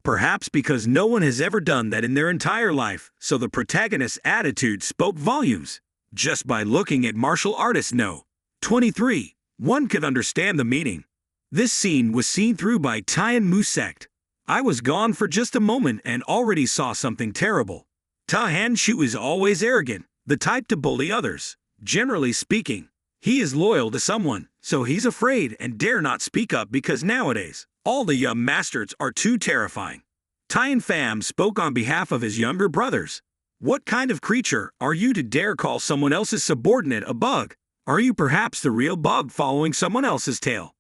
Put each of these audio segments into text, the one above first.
Perhaps because no one has ever done that in their entire life, so the protagonist's attitude spoke volumes. Just by looking at martial artist No. 23, one could understand the meaning. This scene was seen through by Tianmu Sect. I was gone for just a moment and already saw something terrible. Ta Hanshu is always arrogant, the type to bully others. Generally speaking, he is loyal to someone, so he's afraid and dare not speak up because nowadays, all the young masters are too terrifying. Tian Pham spoke on behalf of his younger brothers. What kind of creature are you to dare call someone else's subordinate a bug? Are you perhaps the real bug following someone else's tail?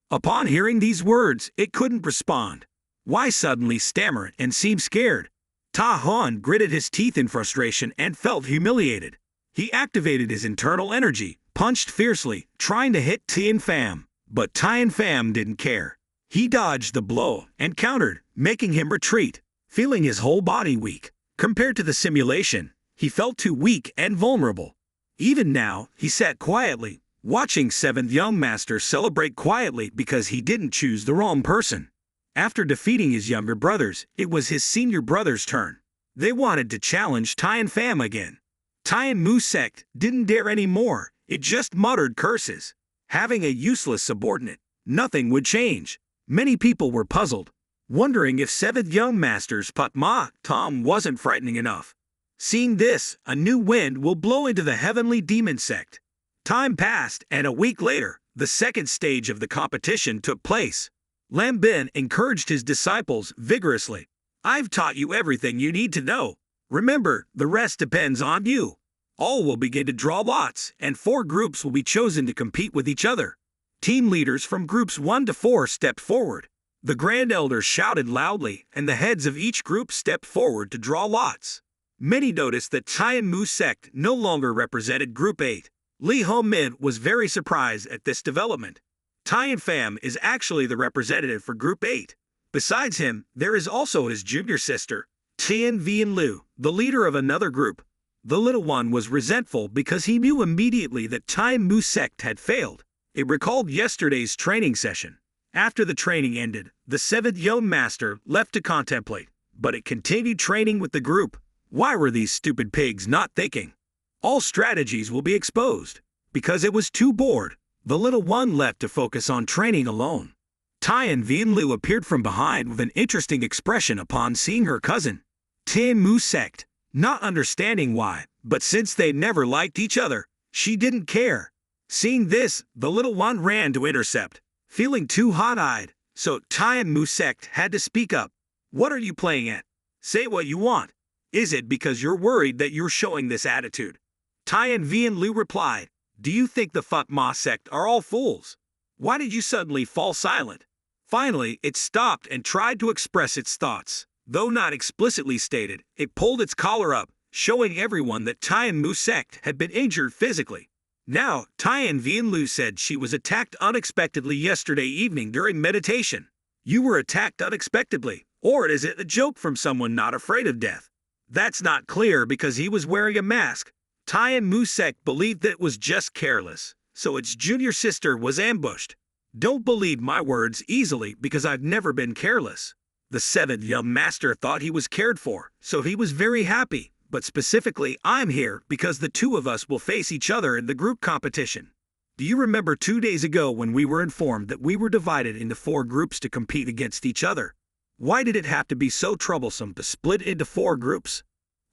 Upon hearing these words, it couldn't respond. Why suddenly stammer and seem scared? Ta Han gritted his teeth in frustration and felt humiliated. He activated his internal energy, punched fiercely, trying to hit Tian Pham. But Tian Pham didn't care. He dodged the blow and countered, making him retreat, feeling his whole body weak. Compared to the simulation, he felt too weak and vulnerable. Even now, he sat quietly, watching 7th Young Master celebrate quietly because he didn't choose the wrong person. After defeating his younger brothers, it was his senior brother's turn. They wanted to challenge Tian Pham again. Tianmu Sect didn't dare anymore, it just muttered curses. Having a useless subordinate, nothing would change. Many people were puzzled, wondering if 7th Young Master's Patma Tom wasn't frightening enough. Seeing this, a new wind will blow into the heavenly demon sect. Time passed, and a week later, the second stage of the competition took place. Lam Bin encouraged his disciples vigorously. I've taught you everything you need to know. Remember, the rest depends on you. All will begin to draw lots, and 4 groups will be chosen to compete with each other. Team leaders from groups 1 to 4 stepped forward. The Grand Elders shouted loudly, and the heads of each group stepped forward to draw lots. Many noticed that Tianmu Sect no longer represented Group 8. Li Ho Min was very surprised at this development. Tian Pham is actually the representative for Group 8. Besides him, there is also his junior sister, Tian Vian Lu, the leader of another group. The little one was resentful because he knew immediately that Tianmu Sect had failed. It recalled yesterday's training session. After the training ended, the 7th Young Master left to contemplate, but it continued training with the group. Why were these stupid pigs not thinking? All strategies will be exposed. Because it was too bored, the little one left to focus on training alone. Tian Vianlu appeared from behind with an interesting expression upon seeing her cousin. Tianmu Sect, not understanding why, but since they never liked each other, she didn't care. Seeing this, the little one ran to intercept, feeling too hot-eyed, so Tianmu Sect had to speak up. What are you playing at? Say what you want. Is it because you're worried that you're showing this attitude? Tian Vianlu replied, do you think the Fatma Sect are all fools? Why did you suddenly fall silent? Finally, it stopped and tried to express its thoughts. Though not explicitly stated, it pulled its collar up, showing everyone that Tianmu Sect had been injured physically. Now, Tian Vianlu said she was attacked unexpectedly yesterday evening during meditation. You were attacked unexpectedly, or is it a joke from someone not afraid of death? That's not clear because he was wearing a mask. Tianmu Sect believed that it was just careless, so its junior sister was ambushed. Don't believe my words easily because I've never been careless. The 7th Young Master thought he was cared for, so he was very happy. But specifically, I'm here because the two of us will face each other in the group competition. Do you remember 2 days ago when we were informed that we were divided into 4 groups to compete against each other? Why did it have to be so troublesome to split into 4 groups?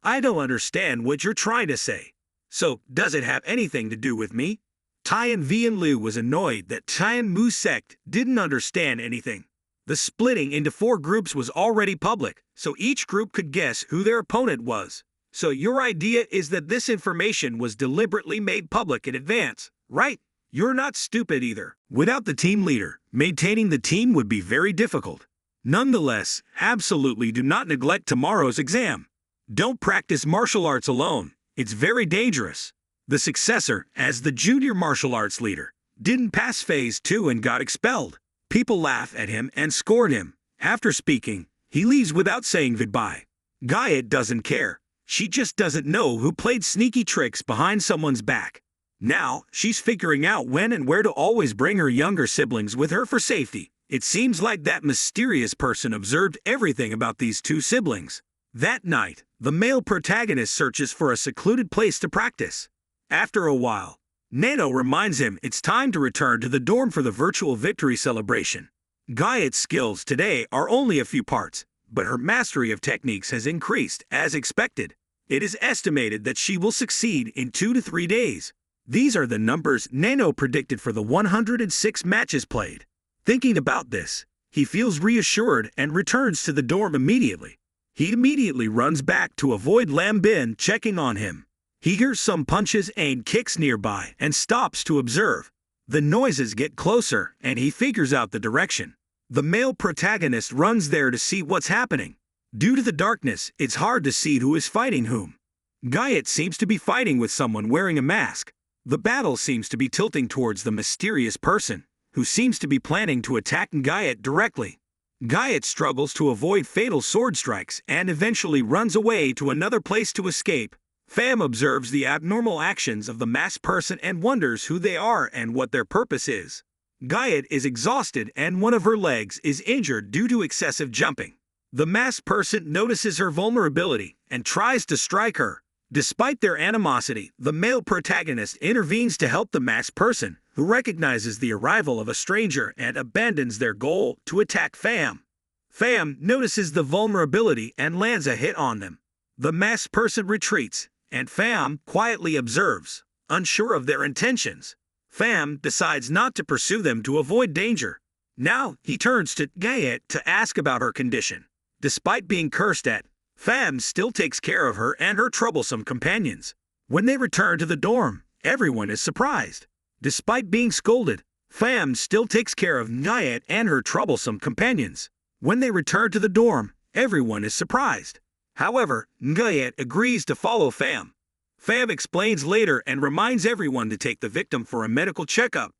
I don't understand what you're trying to say. So, does it have anything to do with me? Tian Vianlu was annoyed that Tianmu Sect didn't understand anything. The splitting into 4 groups was already public, so each group could guess who their opponent was. So your idea is that this information was deliberately made public in advance, right? You're not stupid either. Without the team leader, maintaining the team would be very difficult. Nonetheless, absolutely do not neglect tomorrow's exam. Don't practice martial arts alone. It's very dangerous. The successor, as the junior martial arts leader, didn't pass phase 2 and got expelled. People laugh at him and scorn him. After speaking, he leaves without saying goodbye. Gaia doesn't care. She just doesn't know who played sneaky tricks behind someone's back. Now, she's figuring out when and where to always bring her younger siblings with her for safety. It seems like that mysterious person observed everything about these two siblings. That night, the male protagonist searches for a secluded place to practice. After a while, Nano reminds him it's time to return to the dorm for the virtual victory celebration. Guyet's skills today are only a few parts, but her mastery of techniques has increased as expected. It is estimated that she will succeed in 2 to 3 days. These are the numbers Nano predicted for the 106 matches played. Thinking about this, he feels reassured and returns to the dorm immediately. He immediately runs back to avoid Lambin checking on him. He hears some punches and kicks nearby and stops to observe. The noises get closer and he figures out the direction. The male protagonist runs there to see what's happening. Due to the darkness, it's hard to see who is fighting whom. Guyet seems to be fighting with someone wearing a mask. The battle seems to be tilting towards the mysterious person, who seems to be planning to attack Guyet directly. Guyet struggles to avoid fatal sword strikes and eventually runs away to another place to escape. Pham observes the abnormal actions of the masked person and wonders who they are and what their purpose is. Guyet is exhausted and one of her legs is injured due to excessive jumping. The masked person notices her vulnerability and tries to strike her. Despite their animosity, the male protagonist intervenes to help the masked person, who recognizes the arrival of a stranger and abandons their goal to attack Pham. Pham notices the vulnerability and lands a hit on them. The masked person retreats, and Pham quietly observes, unsure of their intentions. Pham decides not to pursue them to avoid danger. Now he turns to Guyet to ask about her condition. Despite being cursed at, Pham still takes care of her and her troublesome companions. When they return to the dorm, everyone is surprised. Despite being scolded, Pham still takes care of Guyet and her troublesome companions. When they return to the dorm, everyone is surprised. However, Guyet agrees to follow Pham. Pham explains later and reminds everyone to take the victim for a medical checkup.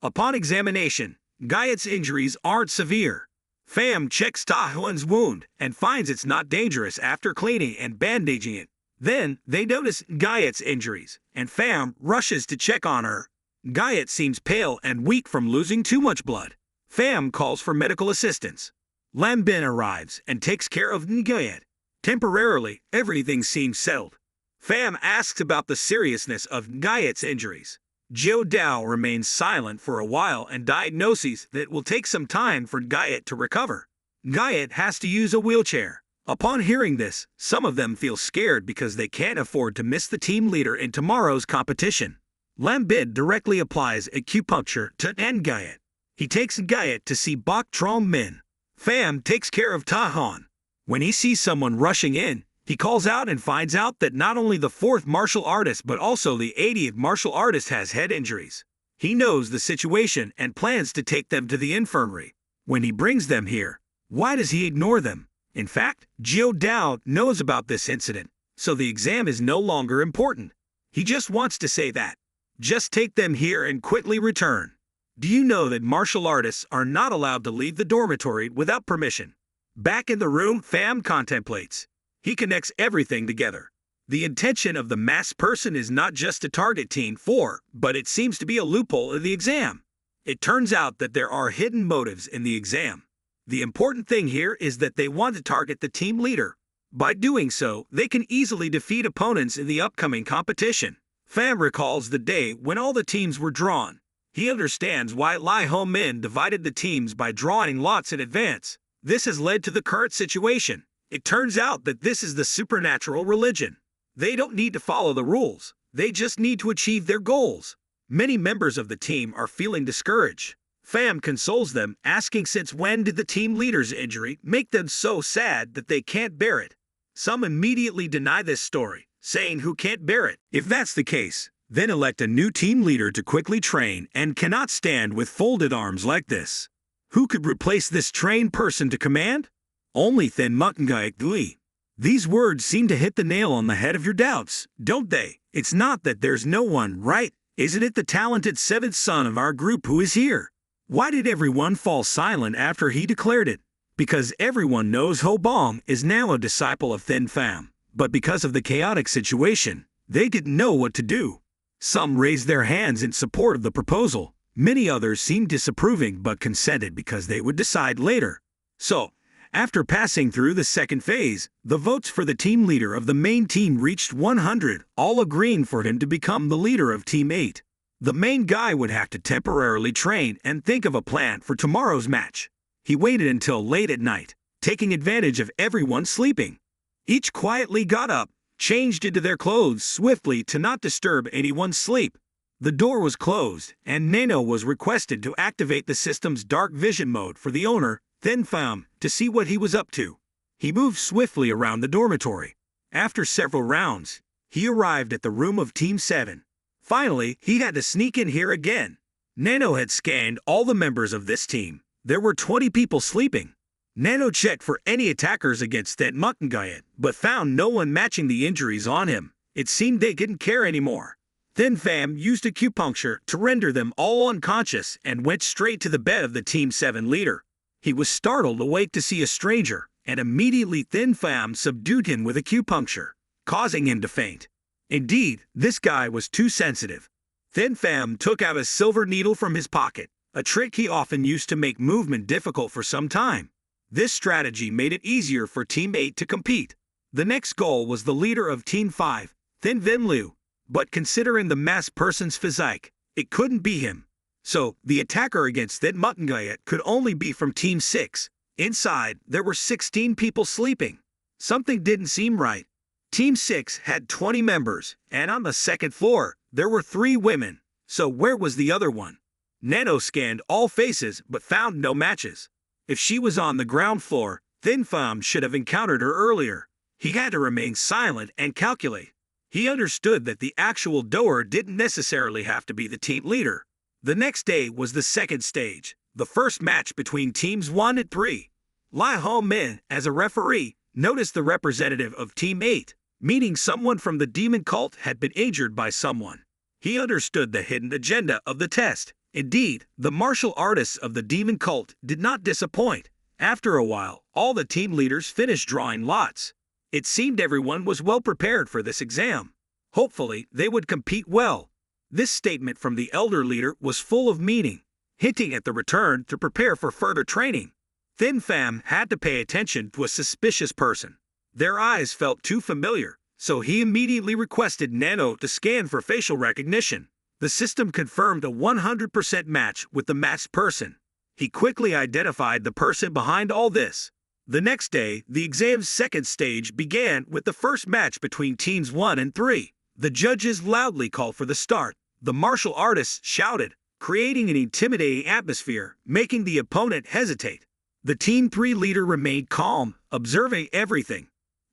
Upon examination, Guyet's injuries aren't severe. Pham checks Tahuan's wound and finds it's not dangerous after cleaning and bandaging it. Then, they notice Guyet's injuries, and Pham rushes to check on her. Guyet seems pale and weak from losing too much blood. Pham calls for medical assistance. Lambin arrives and takes care of Guyet. Temporarily, everything seems settled. Pham asks about the seriousness of Guyet's injuries. Jiu Dao remains silent for a while and diagnoses that it will take some time for Guyet to recover. Guyet has to use a wheelchair. Upon hearing this, some of them feel scared because they can't afford to miss the team leader in tomorrow's competition. Lambin directly applies acupuncture to Guyet. He takes Guyet to see Bok Trom Min. Pham takes care of Tahan. When he sees someone rushing in, he calls out and finds out that not only the 4th martial artist but also the 80th martial artist has head injuries. He knows the situation and plans to take them to the infirmary. When he brings them here, why does he ignore them? In fact, Jiu Dao knows about this incident, so the exam is no longer important. He just wants to say that. Just take them here and quickly return. Do you know that martial artists are not allowed to leave the dormitory without permission? Back in the room, Pham contemplates. He connects everything together. The intention of the masked person is not just to target Team 4, but it seems to be a loophole in the exam. It turns out that there are hidden motives in the exam. The important thing here is that they want to target the team leader. By doing so, they can easily defeat opponents in the upcoming competition. Pham recalls the day when all the teams were drawn. He understands why Lai Ho Min divided the teams by drawing lots in advance. This has led to the current situation. It turns out that this is the supernatural religion. They don't need to follow the rules. They just need to achieve their goals. Many members of the team are feeling discouraged. Pham consoles them, asking since when did the team leader's injury make them so sad that they can't bear it. Some immediately deny this story, saying who can't bear it. If that's the case, then elect a new team leader to quickly train and cannot stand with folded arms like this. Who could replace this trained person to command? Only Thin Muttengaik Gui. These words seem to hit the nail on the head of your doubts, don't they? It's not that there's no one, right? Isn't it the talented 7th son of our group who is here? Why did everyone fall silent after he declared it? Because everyone knows Ho Bong is now a disciple of Thin Pham. But because of the chaotic situation, they didn't know what to do. Some raised their hands in support of the proposal, Many others seemed disapproving but consented because they would decide later. So, after passing through the second phase, the votes for the team leader of the main team reached 100, all agreeing for him to become the leader of Team 8. The main guy would have to temporarily train and think of a plan for tomorrow's match. He waited until late at night, taking advantage of everyone sleeping. Each quietly got up, changed into their clothes swiftly to not disturb anyone's sleep. The door was closed, and Nano was requested to activate the system's dark vision mode for the owner, Thin Pham, to see what he was up to. He moved swiftly around the dormitory. After several rounds, he arrived at the room of Team 7. Finally, he had to sneak in here again. Nano had scanned all the members of this team. There were 20 people sleeping. Nano checked for any attackers against that Mutangayat, but found no one matching the injuries on him. It seemed they didn't care anymore. Thin Pham used acupuncture to render them all unconscious and went straight to the bed of the Team 7 leader. He was startled awake to see a stranger, and immediately Thin Pham subdued him with acupuncture, causing him to faint. Indeed, this guy was too sensitive. Thin Pham took out a silver needle from his pocket, a trick he often used to make movement difficult for some time. This strategy made it easier for Team 8 to compete. The next goal was the leader of Team 5, Thin Vin Liu, but considering the masked person's physique, it couldn't be him. So, the attacker against that Mutangayat could only be from Team 6. Inside, there were 16 people sleeping. Something didn't seem right. Team 6 had 20 members, and on the second floor, there were 3 women. So where was the other one? Nano scanned all faces but found no matches. If she was on the ground floor, Thin Pham should have encountered her earlier. He had to remain silent and calculate. He understood that the actual doer didn't necessarily have to be the team leader. The next day was the second stage, the first match between Teams 1 and 3. Lai Ho Min, as a referee, noticed the representative of Team 8, meaning someone from the demon cult had been injured by someone. He understood the hidden agenda of the test. Indeed, the martial artists of the demon cult did not disappoint. After a while, all the team leaders finished drawing lots. It seemed everyone was well prepared for this exam. Hopefully, they would compete well. This statement from the elder leader was full of meaning, hinting at the return to prepare for further training. Thin Pham had to pay attention to a suspicious person. Their eyes felt too familiar, so he immediately requested Nano to scan for facial recognition. The system confirmed a 100% match with the matched person. He quickly identified the person behind all this. The next day, the exam's second stage began with the first match between Teams 1 and 3. The judges loudly called for the start. The martial artists shouted, creating an intimidating atmosphere, making the opponent hesitate. The Team 3 leader remained calm, observing everything.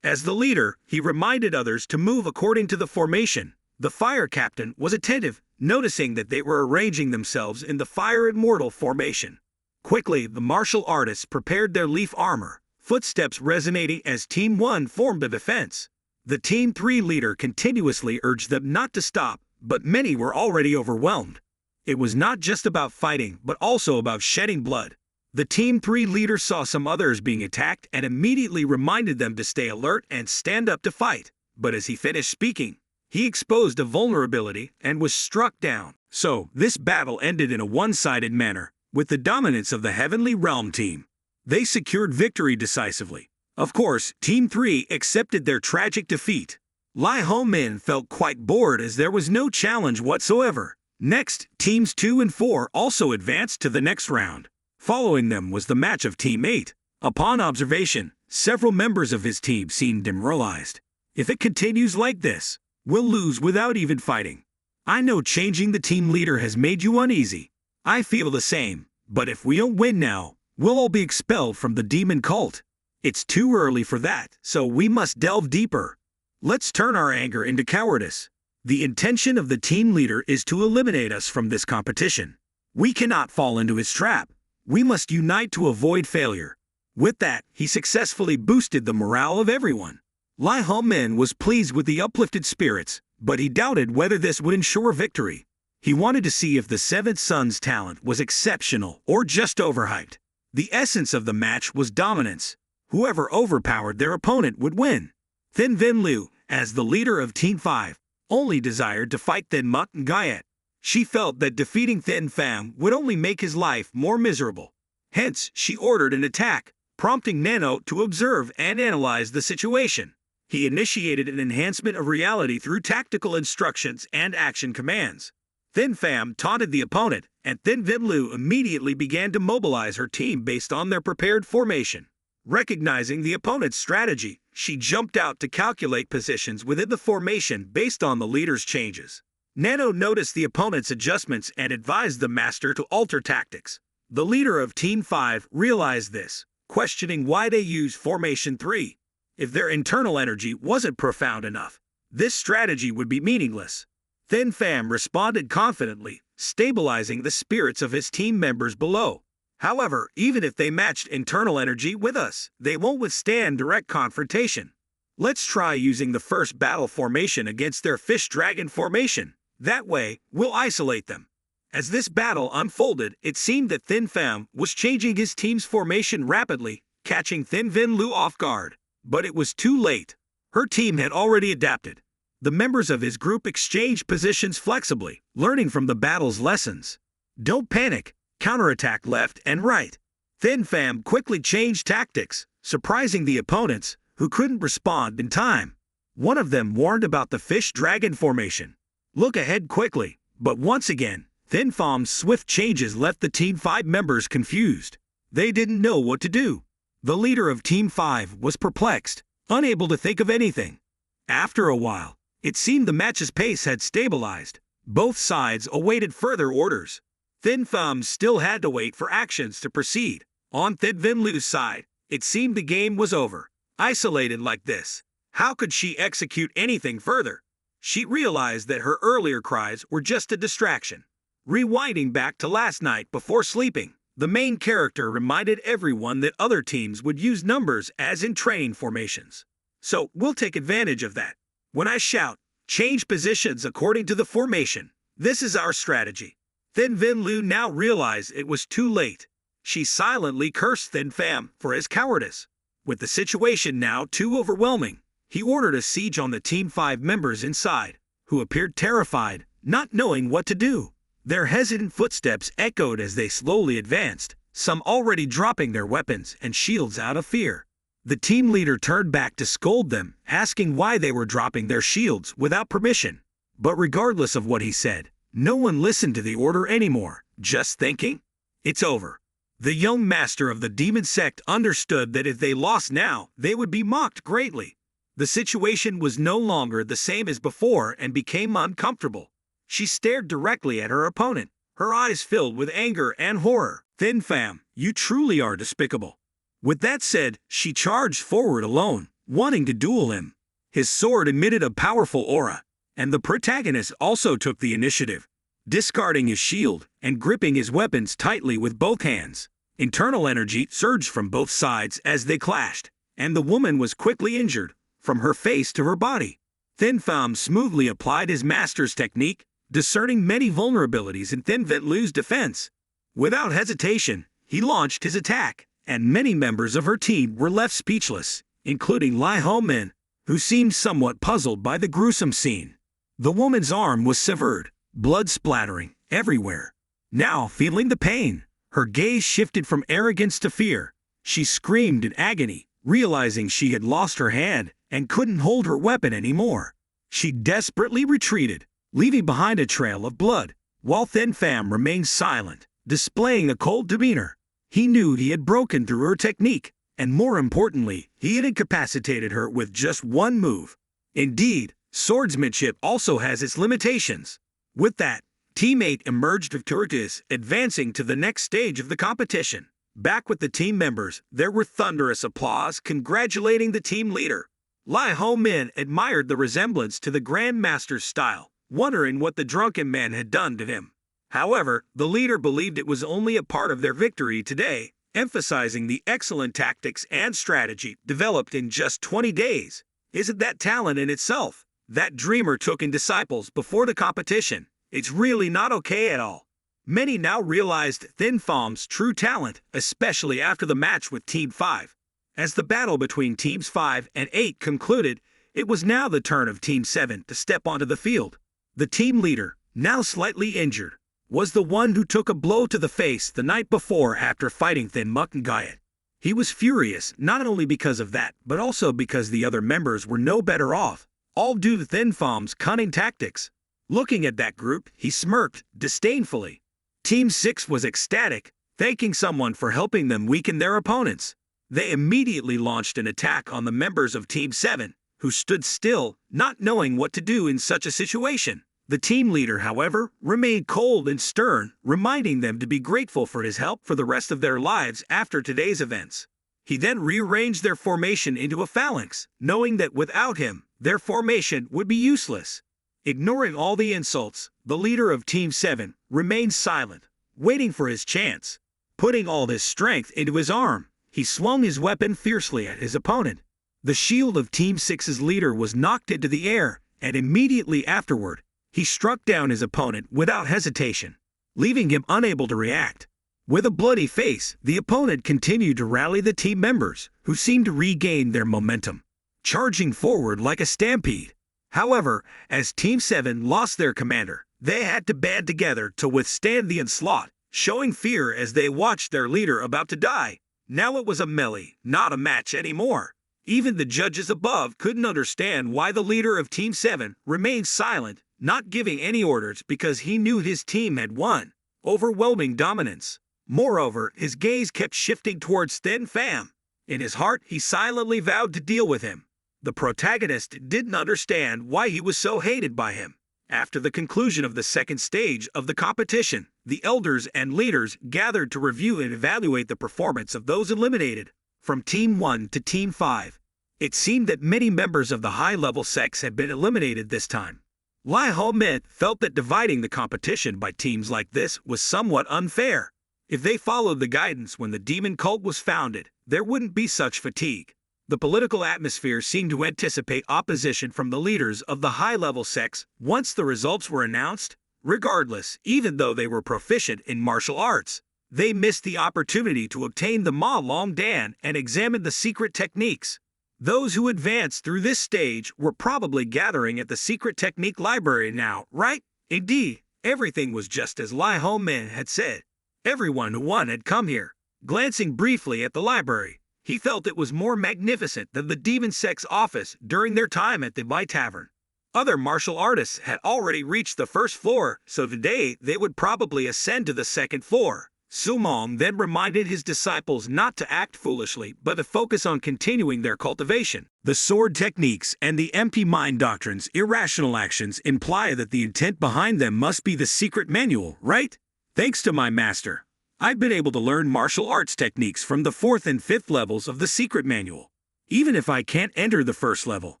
As the leader, he reminded others to move according to the formation. The fire captain was attentive, noticing that they were arranging themselves in the fire immortal formation. Quickly, the martial artists prepared their leaf armor, footsteps resonating as Team 1 formed a defense. The Team 3 leader continuously urged them not to stop, but many were already overwhelmed. It was not just about fighting, but also about shedding blood. The Team 3 leader saw some others being attacked and immediately reminded them to stay alert and stand up to fight. But as he finished speaking, he exposed a vulnerability and was struck down. So, this battle ended in a one-sided manner, with the dominance of the Heavenly Realm team. They secured victory decisively. Of course, Team 3 accepted their tragic defeat. Lai Ho Min felt quite bored as there was no challenge whatsoever. Next, Teams 2 and 4 also advanced to the next round. Following them was the match of Team 8. Upon observation, several members of his team seemed demoralized. If it continues like this, we'll lose without even fighting. I know changing the team leader has made you uneasy. I feel the same, but if we don't win now, we'll all be expelled from the demon cult. It's too early for that, so we must delve deeper. Let's turn our anger into cowardice. The intention of the team leader is to eliminate us from this competition. We cannot fall into his trap. We must unite to avoid failure. With that, he successfully boosted the morale of everyone. Lai Ho Min was pleased with the uplifted spirits, but he doubted whether this would ensure victory. He wanted to see if the Seventh Son's talent was exceptional or just overhyped. The essence of the match was dominance. Whoever overpowered their opponent would win. Thin Vin Liu, as the leader of Team 5, only desired to fight Thin Mut and Gayet. She felt that defeating Thin Pham would only make his life more miserable. Hence, she ordered an attack, prompting Nano to observe and analyze the situation. He initiated an enhancement of reality through tactical instructions and action commands. Thin Pham taunted the opponent, and Thin Vinh Lu immediately began to mobilize her team based on their prepared formation. Recognizing the opponent's strategy, she jumped out to calculate positions within the formation based on the leader's changes. Nano noticed the opponent's adjustments and advised the master to alter tactics. The leader of Team 5 realized this, questioning why they used Formation 3. If their internal energy wasn't profound enough, this strategy would be meaningless. Thin Pham responded confidently, stabilizing the spirits of his team members below. However, even if they matched internal energy with us, they won't withstand direct confrontation. Let's try using the first battle formation against their fish-dragon formation. That way, we'll isolate them. As this battle unfolded, it seemed that Thin Pham was changing his team's formation rapidly, catching Thin Vinh Lu off guard. But it was too late. Her team had already adapted. The members of his group exchanged positions flexibly, learning from the battle's lessons. Don't panic. Counterattack left and right. Thin Pham quickly changed tactics, surprising the opponents, who couldn't respond in time. One of them warned about the fish-dragon formation. Look ahead quickly, but once again, Thin Pham's swift changes left the Team 5 members confused. They didn't know what to do. The leader of Team 5 was perplexed, unable to think of anything. After a while, it seemed the match's pace had stabilized. Both sides awaited further orders. Thin Pham still had to wait for actions to proceed. On Thin Vinh Lu's side, it seemed the game was over. Isolated like this, how could she execute anything further? She realized that her earlier cries were just a distraction. Rewinding back to last night before sleeping, the main character reminded everyone that other teams would use numbers as in training formations. So, we'll take advantage of that. When I shout, change positions according to the formation, this is our strategy. Thin Vinh Lu now realized it was too late. She silently cursed Thin Pham for his cowardice. With the situation now too overwhelming, he ordered a siege on the Team 5 members inside, who appeared terrified, not knowing what to do. Their hesitant footsteps echoed as they slowly advanced, some already dropping their weapons and shields out of fear. The team leader turned back to scold them, asking why they were dropping their shields without permission. But regardless of what he said, no one listened to the order anymore, just thinking, it's over. The young master of the demon sect understood that if they lost now, they would be mocked greatly. The situation was no longer the same as before and became uncomfortable. She stared directly at her opponent, her eyes filled with anger and horror. Thin Pham, you truly are despicable. With that said, she charged forward alone, wanting to duel him. His sword emitted a powerful aura, and the protagonist also took the initiative, discarding his shield and gripping his weapons tightly with both hands. Internal energy surged from both sides as they clashed, and the woman was quickly injured, from her face to her body. Thin Pham smoothly applied his master's technique, discerning many vulnerabilities in Thin Vinh Lu's defense. Without hesitation, he launched his attack, and many members of her team were left speechless, including Lai Ho Min, who seemed somewhat puzzled by the gruesome scene. The woman's arm was severed, blood splattering everywhere. Now, feeling the pain, her gaze shifted from arrogance to fear. She screamed in agony, realizing she had lost her hand and couldn't hold her weapon anymore. She desperately retreated, leaving behind a trail of blood, while Thin Pham remained silent, displaying a cold demeanor. He knew he had broken through her technique, and more importantly, he had incapacitated her with just one move. Indeed, swordsmanship also has its limitations. With that, Team 8 emerged victorious, advancing to the next stage of the competition. Back with the team members, there were thunderous applause congratulating the team leader. Lai Ho Min admired the resemblance to the Grand Master's style, wondering what the drunken man had done to him. However, the leader believed it was only a part of their victory today, emphasizing the excellent tactics and strategy developed in just 20 days. Isn't that talent in itself? That dreamer took in disciples before the competition. It's really not okay at all. Many now realized Thin Pham's true talent, especially after the match with Team 5. As the battle between Teams 5 and 8 concluded, it was now the turn of Team 7 to step onto the field. The team leader, now slightly injured, was the one who took a blow to the face the night before after fighting Thin Mukungayat. He was furious not only because of that, but also because the other members were no better off, all due to Thin Phom's cunning tactics. Looking at that group, he smirked disdainfully. Team 6 was ecstatic, thanking someone for helping them weaken their opponents. They immediately launched an attack on the members of Team 7, who stood still, not knowing what to do in such a situation. The team leader, however, remained cold and stern, reminding them to be grateful for his help for the rest of their lives after today's events. He then rearranged their formation into a phalanx, knowing that without him, their formation would be useless. Ignoring all the insults, the leader of Team 7 remained silent, waiting for his chance. Putting all his strength into his arm, he swung his weapon fiercely at his opponent. The shield of Team 6's leader was knocked into the air, and immediately afterward, he struck down his opponent without hesitation, leaving him unable to react. With a bloody face, the opponent continued to rally the team members, who seemed to regain their momentum, charging forward like a stampede. However, as Team 7 lost their commander, they had to band together to withstand the onslaught, showing fear as they watched their leader about to die. Now it was a melee, not a match anymore. Even the judges above couldn't understand why the leader of Team 7 remained silent, not giving any orders because he knew his team had won. Overwhelming dominance. Moreover, his gaze kept shifting towards Thin Pham. In his heart, he silently vowed to deal with him. The protagonist didn't understand why he was so hated by him. After the conclusion of the second stage of the competition, the elders and leaders gathered to review and evaluate the performance of those eliminated, from Team 1 to Team 5. It seemed that many members of the high-level sects had been eliminated this time. Lai Ho-min felt that dividing the competition by teams like this was somewhat unfair. If they followed the guidance when the demon cult was founded, there wouldn't be such fatigue. The political atmosphere seemed to anticipate opposition from the leaders of the high-level sects once the results were announced. Regardless, even though they were proficient in martial arts, they missed the opportunity to obtain the Ma Long Dan and examine the secret techniques. Those who advanced through this stage were probably gathering at the secret technique library now, right? Indeed, everything was just as Lai Ho-min had said. Everyone who won had come here. Glancing briefly at the library, he felt it was more magnificent than the Demon Sect's office during their time at the Bai Tavern. Other martial artists had already reached the first floor, so today they would probably ascend to the second floor. Sumong then reminded his disciples not to act foolishly, but to focus on continuing their cultivation. The sword techniques and the empty mind doctrine's irrational actions imply that the intent behind them must be the secret manual, right? Thanks to my master, I've been able to learn martial arts techniques from the 4th and 5th levels of the secret manual. Even if I can't enter the first level,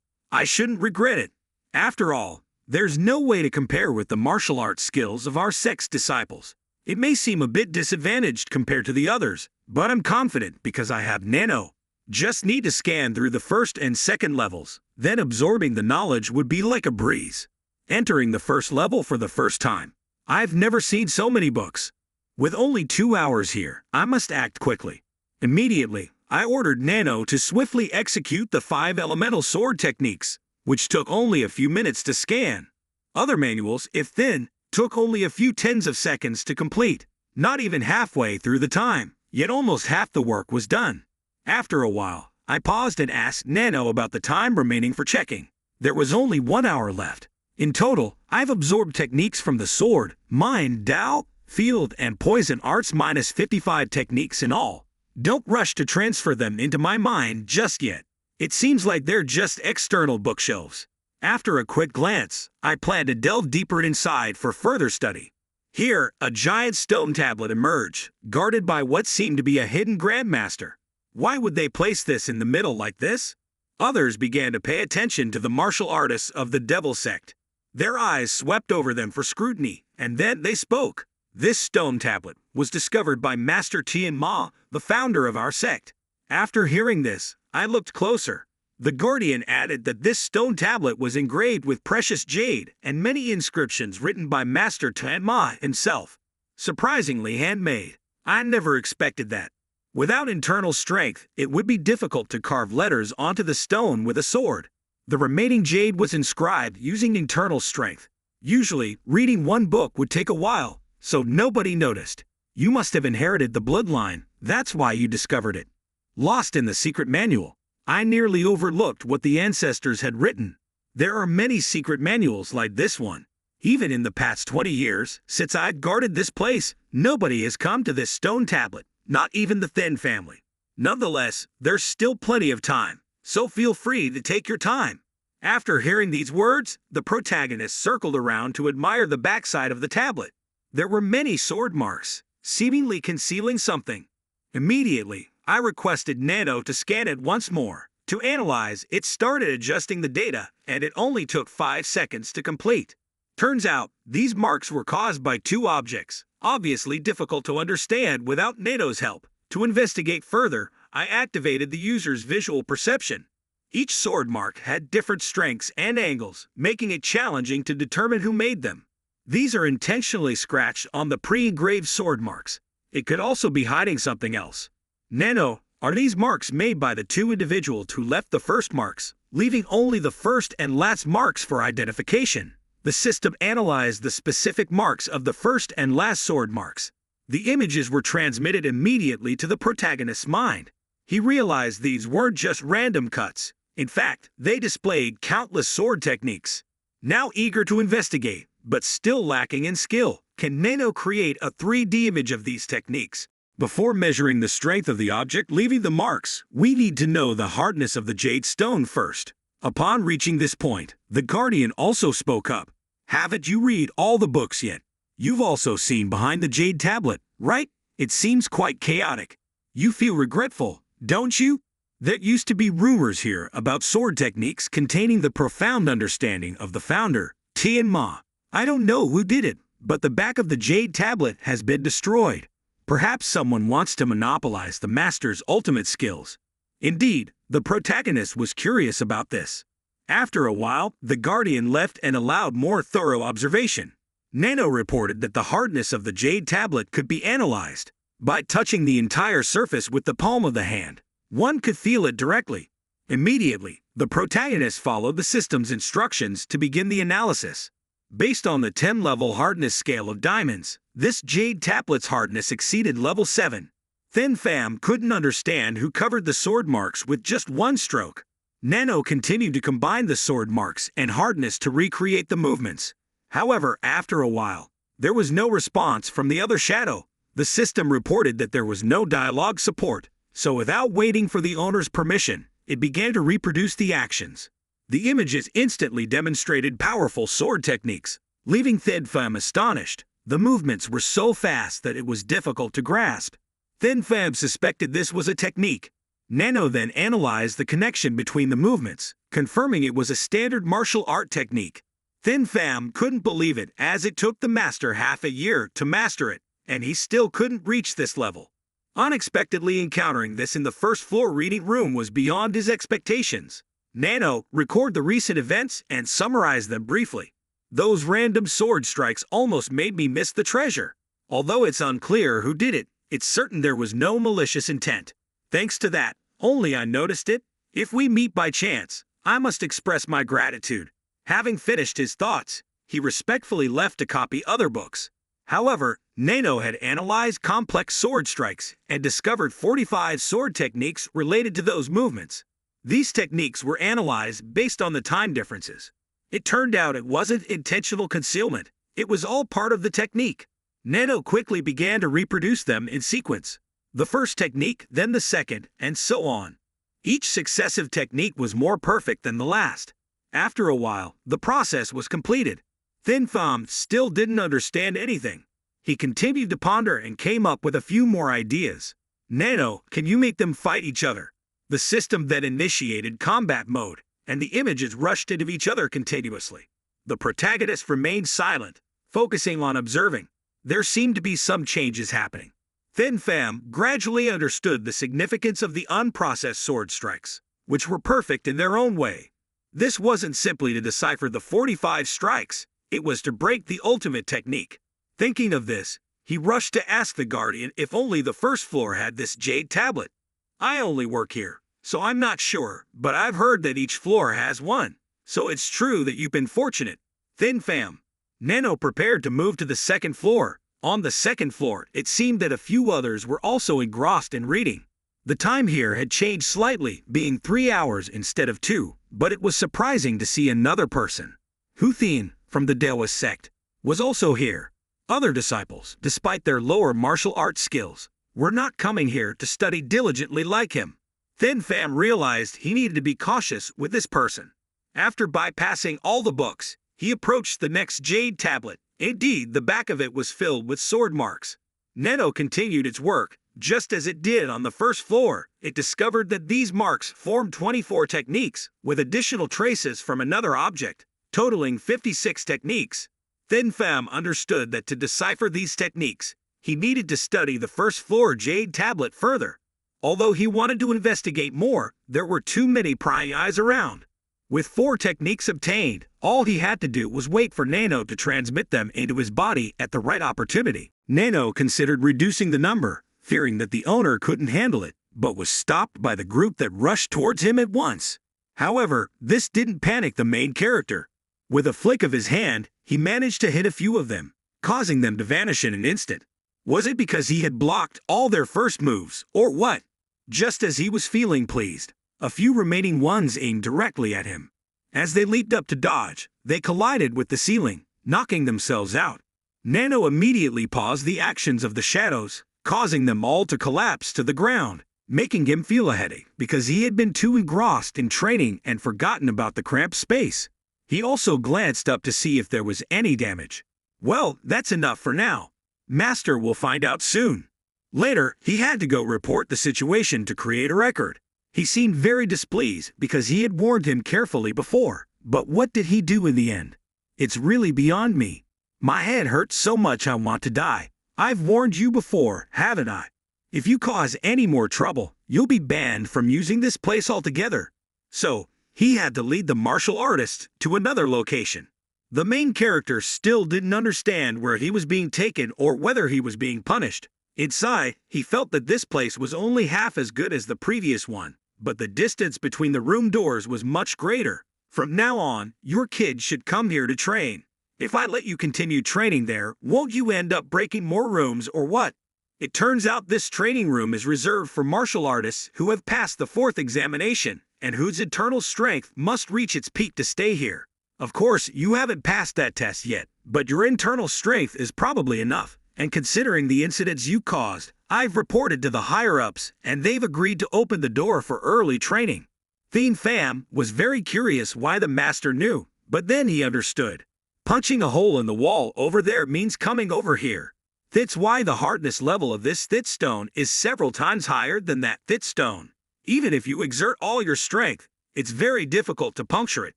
I shouldn't regret it. After all, there's no way to compare with the martial arts skills of our sect's disciples. It may seem a bit disadvantaged compared to the others, but I'm confident because I have Nano. Just need to scan through the 1st and 2nd levels, then absorbing the knowledge would be like a breeze. Entering the 1st level for the first time. I've never seen so many books. With only 2 hours here, I must act quickly. Immediately, I ordered Nano to swiftly execute the 5 elemental sword techniques, which took only a few minutes to scan. Other manuals, if thin, took only a few tens of seconds to complete, not even halfway through the time, yet almost half the work was done. After a while, I paused and asked Nano about the time remaining for checking. There was only 1 hour left. In total, I've absorbed techniques from the sword, mind, Dao, field, and poison arts minus 55 techniques in all. Don't rush to transfer them into my mind just yet. It seems like they're just external bookshelves. After a quick glance, I plan to delve deeper inside for further study. Here, a giant stone tablet emerged, guarded by what seemed to be a hidden grandmaster. Why would they place this in the middle like this? Others began to pay attention to the martial artists of the Devil Sect. Their eyes swept over them for scrutiny, and then they spoke. This stone tablet was discovered by Master Tian Ma, the founder of our sect. After hearing this, I looked closer. The Guardian added that this stone tablet was engraved with precious jade and many inscriptions written by Master Tian Ma himself. Surprisingly handmade. I never expected that. Without internal strength, it would be difficult to carve letters onto the stone with a sword. The remaining jade was inscribed using internal strength. Usually, reading one book would take a while, so nobody noticed. You must have inherited the bloodline, that's why you discovered it. Lost in the secret manual, I nearly overlooked what the ancestors had written. There are many secret manuals like this one. Even in the past 20 years, since I've guarded this place, nobody has come to this stone tablet, not even the Thin family. Nonetheless, there's still plenty of time, so feel free to take your time. After hearing these words, the protagonist circled around to admire the backside of the tablet. There were many sword marks, seemingly concealing something. Immediately, I requested Nano to scan it once more. To analyze, it started adjusting the data, and it only took 5 seconds to complete. Turns out, these marks were caused by 2 objects, obviously difficult to understand without Nano's help. To investigate further, I activated the user's visual perception. Each sword mark had different strengths and angles, making it challenging to determine who made them. These are intentionally scratched on the pre-engraved sword marks. It could also be hiding something else. Nano, are these marks made by the 2 individuals who left the first marks, leaving only the first and last marks for identification? The system analyzed the specific marks of the first and last sword marks. The images were transmitted immediately to the protagonist's mind. He realized these weren't just random cuts. In fact, they displayed countless sword techniques. Now eager to investigate, but still lacking in skill, can Nano create a 3D image of these techniques? Before measuring the strength of the object leaving the marks, we need to know the hardness of the jade stone first. Upon reaching this point, the Guardian also spoke up. Haven't you read all the books yet? You've also seen behind the jade tablet, right? It seems quite chaotic. You feel regretful, don't you? There used to be rumors here about sword techniques containing the profound understanding of the founder, Tianma. I don't know who did it, but the back of the jade tablet has been destroyed. Perhaps someone wants to monopolize the master's ultimate skills. Indeed, the protagonist was curious about this. After a while, the Guardian left and allowed more thorough observation. Nano reported that the hardness of the jade tablet could be analyzed. By touching the entire surface with the palm of the hand, one could feel it directly. Immediately, the protagonist followed the system's instructions to begin the analysis. Based on the 10-level hardness scale of diamonds, this jade tablet's hardness exceeded level 7. Thin Fam couldn't understand who covered the sword marks with just one stroke. Nano continued to combine the sword marks and hardness to recreate the movements. However, after a while, there was no response from the other shadow. The system reported that there was no dialogue support, so without waiting for the owner's permission, it began to reproduce the actions. The images instantly demonstrated powerful sword techniques, leaving Thin Fam astonished. The movements were so fast that it was difficult to grasp. Thin Fam suspected this was a technique. Nano then analyzed the connection between the movements, confirming it was a standard martial art technique. Thin Fam couldn't believe it, as it took the master half a year to master it, and he still couldn't reach this level. Unexpectedly encountering this in the first floor reading room was beyond his expectations. Nano recorded the recent events and summarized them briefly. Those random sword strikes almost made me miss the treasure. Although it's unclear who did it, it's certain there was no malicious intent. Thanks to that, only I noticed it. If we meet by chance, I must express my gratitude. Having finished his thoughts, he respectfully left to copy other books. However, Nano had analyzed complex sword strikes and discovered 45 sword techniques related to those movements. These techniques were analyzed based on the time differences. It turned out it wasn't intentional concealment, it was all part of the technique. Nano quickly began to reproduce them in sequence. The first technique, then the second, and so on. Each successive technique was more perfect than the last. After a while, the process was completed. Thin Fam still didn't understand anything. He continued to ponder and came up with a few more ideas. Nano, can you make them fight each other? The system then initiated combat mode, and the images rushed into each other continuously. The protagonist remained silent, focusing on observing. There seemed to be some changes happening. Thin Fam gradually understood the significance of the unprocessed sword strikes, which were perfect in their own way. This wasn't simply to decipher the 45 strikes, it was to break the ultimate technique. Thinking of this, he rushed to ask the Guardian if only the first floor had this jade tablet. I only work here, so I'm not sure, but I've heard that each floor has one, so it's true that you've been fortunate. Thin Fam, Nano prepared to move to the second floor. On the second floor, it seemed that a few others were also engrossed in reading. The time here had changed slightly, being 3 hours instead of 2, but it was surprising to see another person. Huthin, from the Daoist sect, was also here. Other disciples, despite their lower martial arts skills, were not coming here to study diligently like him. Thin Pham realized he needed to be cautious with this person. After bypassing all the books, he approached the next jade tablet. Indeed, the back of it was filled with sword marks. Nano continued its work. Just as it did on the first floor, it discovered that these marks formed 24 techniques, with additional traces from another object, totaling 56 techniques. Thin Pham understood that to decipher these techniques, he needed to study the first floor jade tablet further. Although he wanted to investigate more, there were too many prying eyes around. With 4 techniques obtained, all he had to do was wait for Nano to transmit them into his body at the right opportunity. Nano considered reducing the number, fearing that the owner couldn't handle it, but was stopped by the group that rushed towards him at once. However, this didn't panic the main character. With a flick of his hand, he managed to hit a few of them, causing them to vanish in an instant. Was it because he had blocked all their first moves, or what? Just as he was feeling pleased, a few remaining ones aimed directly at him. As they leaped up to dodge, they collided with the ceiling, knocking themselves out. Nano immediately paused the actions of the shadows, causing them all to collapse to the ground, making him feel a headache because he had been too engrossed in training and forgotten about the cramped space. He also glanced up to see if there was any damage. Well, that's enough for now. Master will find out soon. Later, he had to go report the situation to create a record. He seemed very displeased because he had warned him carefully before. But what did he do in the end? It's really beyond me. My head hurts so much I want to die. I've warned you before, haven't I? If you cause any more trouble, you'll be banned from using this place altogether. So, he had to lead the martial artists to another location. The main character still didn't understand where he was being taken or whether he was being punished. Inside, he felt that this place was only half as good as the previous one, but the distance between the room doors was much greater. From now on, your kid should come here to train. If I let you continue training there, won't you end up breaking more rooms or what? It turns out this training room is reserved for martial artists who have passed the 4th examination, and whose internal strength must reach its peak to stay here. Of course, you haven't passed that test yet, but your internal strength is probably enough, and considering the incidents you caused, I've reported to the higher-ups, and they've agreed to open the door for early training. Thin Pham was very curious why the master knew, but then he understood. Punching a hole in the wall over there means coming over here. That's why the hardness level of this thit stone is several times higher than that thit stone. Even if you exert all your strength, it's very difficult to puncture it.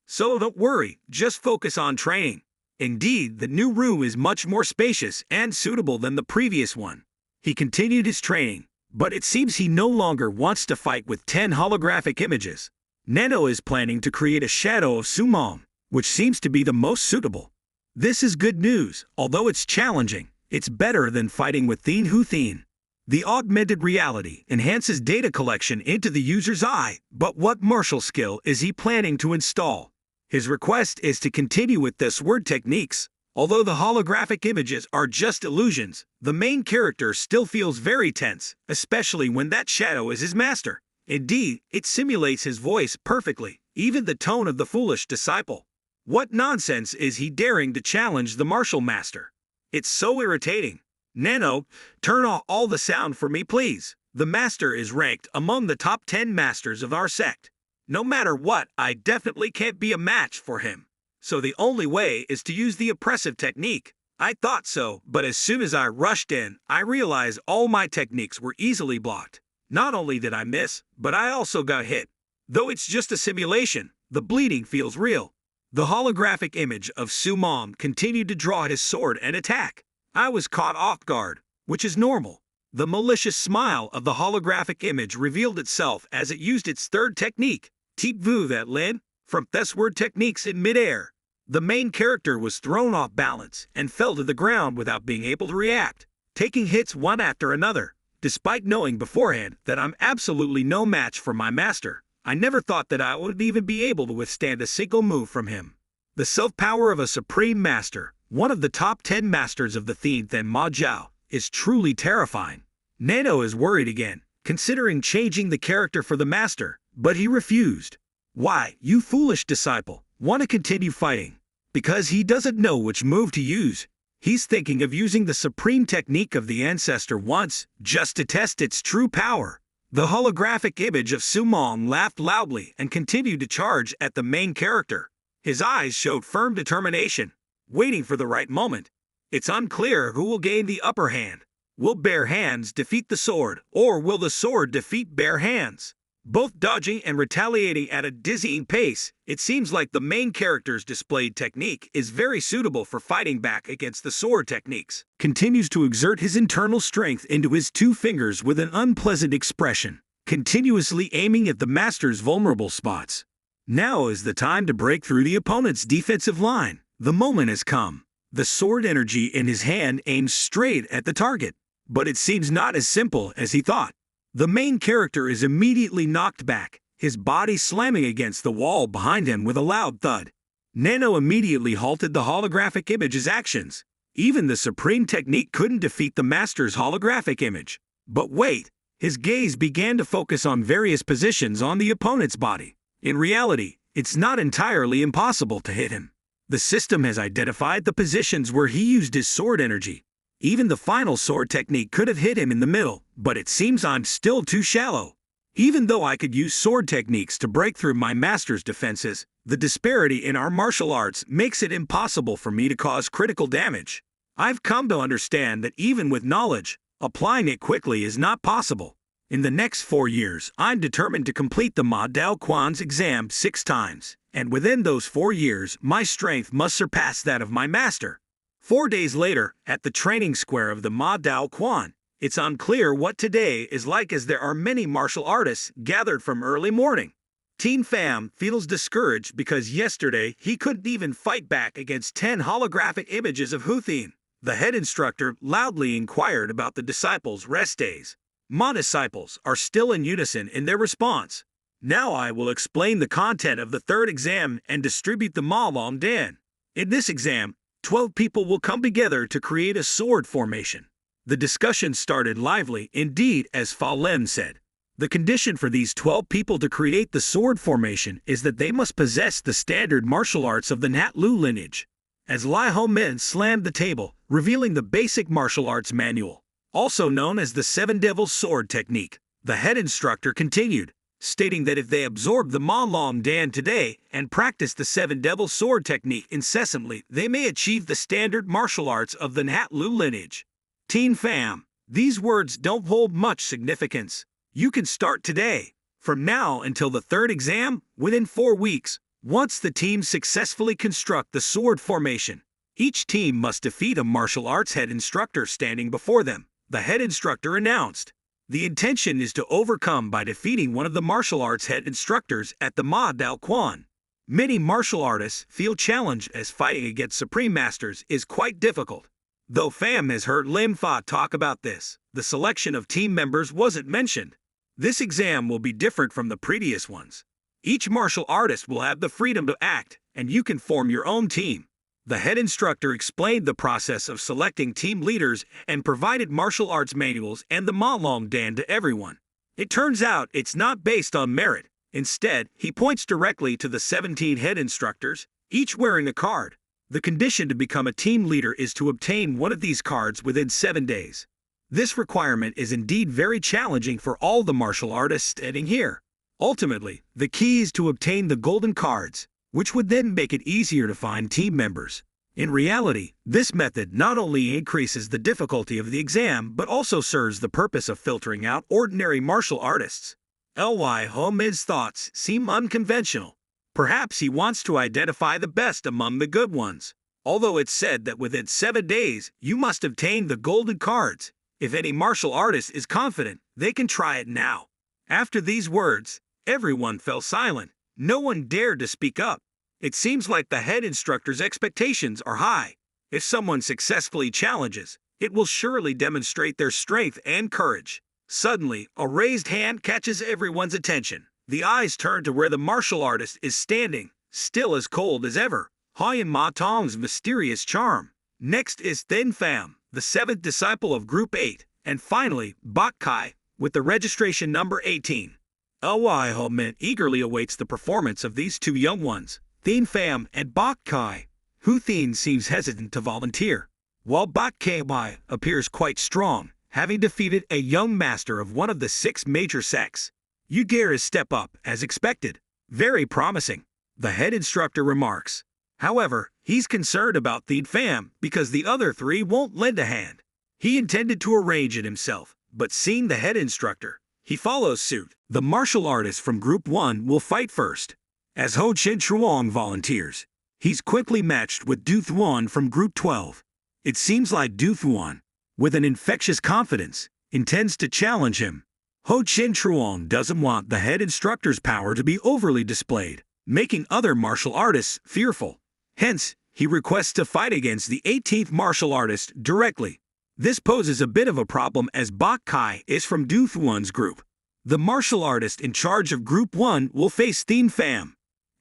So don't worry, just focus on training. Indeed, the new room is much more spacious and suitable than the previous one. He continued his training, but it seems he no longer wants to fight with 10 holographic images. Nano is planning to create a shadow of Sumam, which seems to be the most suitable. This is good news, although it's challenging. It's better than fighting with Thin Huthin. The augmented reality enhances data collection into the user's eye, but what martial skill is he planning to install? His request is to continue with this word techniques. Although the holographic images are just illusions, the main character still feels very tense, especially when that shadow is his master. Indeed, it simulates his voice perfectly, even the tone of the foolish disciple. What nonsense is he daring to challenge the martial master? It's so irritating. Nano, turn off all the sound for me please. The master is ranked among the top 10 masters of our sect. No matter what, I definitely can't be a match for him. So the only way is to use the oppressive technique. I thought so, but as soon as I rushed in, I realized all my techniques were easily blocked. Not only did I miss, but I also got hit. Though it's just a simulation, the bleeding feels real. The holographic image of Sumam continued to draw his sword and attack. I was caught off guard, which is normal. The malicious smile of the holographic image revealed itself as it used its third technique, Teep Vu that Lin, from Thesword techniques in midair. The main character was thrown off balance and fell to the ground without being able to react, taking hits one after another. Despite knowing beforehand that I'm absolutely no match for my master, I never thought that I would even be able to withstand a single move from him. The self-power of a supreme master, one of the top 10 masters of the theme Then Ma Jiao, is truly terrifying. Nano is worried again, considering changing the character for the master, but he refused. Why, you foolish disciple, want to continue fighting? Because he doesn't know which move to use. He's thinking of using the supreme technique of the ancestor once, just to test its true power. The holographic image of Sumon laughed loudly and continued to charge at the main character. His eyes showed firm determination, waiting for the right moment. It's unclear who will gain the upper hand. Will bare hands defeat the sword, or will the sword defeat bare hands? Both dodging and retaliating at a dizzying pace, it seems like the main character's displayed technique is very suitable for fighting back against the sword techniques. Continues to exert his internal strength into his two fingers with an unpleasant expression, continuously aiming at the master's vulnerable spots. Now is the time to break through the opponent's defensive line. The moment has come. The sword energy in his hand aims straight at the target. But it seems not as simple as he thought. The main character is immediately knocked back, his body slamming against the wall behind him with a loud thud. Nano immediately halted the holographic image's actions. Even the supreme technique couldn't defeat the master's holographic image. But wait, his gaze began to focus on various positions on the opponent's body. In reality, it's not entirely impossible to hit him. The system has identified the positions where he used his sword energy. Even the final sword technique could have hit him in the middle, but it seems I'm still too shallow. Even though I could use sword techniques to break through my master's defenses, the disparity in our martial arts makes it impossible for me to cause critical damage. I've come to understand that even with knowledge, applying it quickly is not possible. In the next 4 years, I'm determined to complete the Ma Dao Quan's exam 6 times, and within those 4 years, my strength must surpass that of my master. 4 days later, at the training square of the Ma Dao Quan, it's unclear what today is like as there are many martial artists gathered from early morning. Team Pham feels discouraged because yesterday he couldn't even fight back against 10 holographic images of Huthin. The head instructor loudly inquired about the disciples' rest days. Ma disciples are still in unison in their response. Now I will explain the content of the third exam and distribute the Ma Long Dan. In this exam, 12 people will come together to create a sword formation. The discussion started lively indeed, as Fa Lem said. The condition for these 12 people to create the sword formation is that they must possess the standard martial arts of the Nat Lu lineage. As Lai Ho Men slammed the table, revealing the basic martial arts manual, also known as the Seven Devils Sword Technique, the head instructor continued, stating that if they absorb the Ma Long Dan today and practice the Seven Devils Sword Technique incessantly, they may achieve the standard martial arts of the Nat Lu lineage. Teen Pham, these words don't hold much significance. You can start today. From now until the third exam, within 4 weeks, once the teams successfully construct the sword formation, each team must defeat a martial arts head instructor standing before them, the head instructor announced. The intention is to overcome by defeating one of the martial arts head instructors at the Ma Dao Quan. Many martial artists feel challenged as fighting against supreme masters is quite difficult. Though Pham has heard Lim Fa talk about this, the selection of team members wasn't mentioned. This exam will be different from the previous ones. Each martial artist will have the freedom to act, and you can form your own team. The head instructor explained the process of selecting team leaders and provided martial arts manuals and the Ma Long Dan to everyone. It turns out it's not based on merit. Instead, he points directly to the 17 head instructors, each wearing a card. The condition to become a team leader is to obtain one of these cards within 7 days. This requirement is indeed very challenging for all the martial artists standing here. Ultimately, the key is to obtain the golden cards, which would then make it easier to find team members. In reality, this method not only increases the difficulty of the exam but also serves the purpose of filtering out ordinary martial artists. Ly Ho Min's thoughts seem unconventional. Perhaps he wants to identify the best among the good ones. Although it's said that within 7 days you must obtain the golden cards, if any martial artist is confident, they can try it now. After these words, everyone fell silent. No one dared to speak up. It seems like the head instructor's expectations are high. If someone successfully challenges, it will surely demonstrate their strength and courage. Suddenly, a raised hand catches everyone's attention. The eyes turn to where the martial artist is standing, still as cold as ever. Hoi Ma Tong's mysterious charm. Next is Thin Pham, the seventh disciple of Group 8, and finally, Bok Kai, with the registration number 18. Ly Ho-min eagerly awaits the performance of these two young ones, Thin Pham and Bok Kai. Hu Thin seems hesitant to volunteer, while Bok Kai appears quite strong, having defeated a young master of one of the 6 major sects. You dare his step up, as expected. Very promising, the head instructor remarks. However, he's concerned about Thin Pham because the other 3 won't lend a hand. He intended to arrange it himself, but seeing the head instructor, he follows suit. The martial artist from Group 1 will fight first. As Ho Chin Truong volunteers, he's quickly matched with Du Thuan from Group 12. It seems like Du Thuan, with an infectious confidence, intends to challenge him. Ho Chin Truong doesn't want the head instructor's power to be overly displayed, making other martial artists fearful. Hence, he requests to fight against the 18th martial artist directly. This poses a bit of a problem as Bok Kai is from Du Thuan's group. The martial artist in charge of Group 1 will face Thin Pham.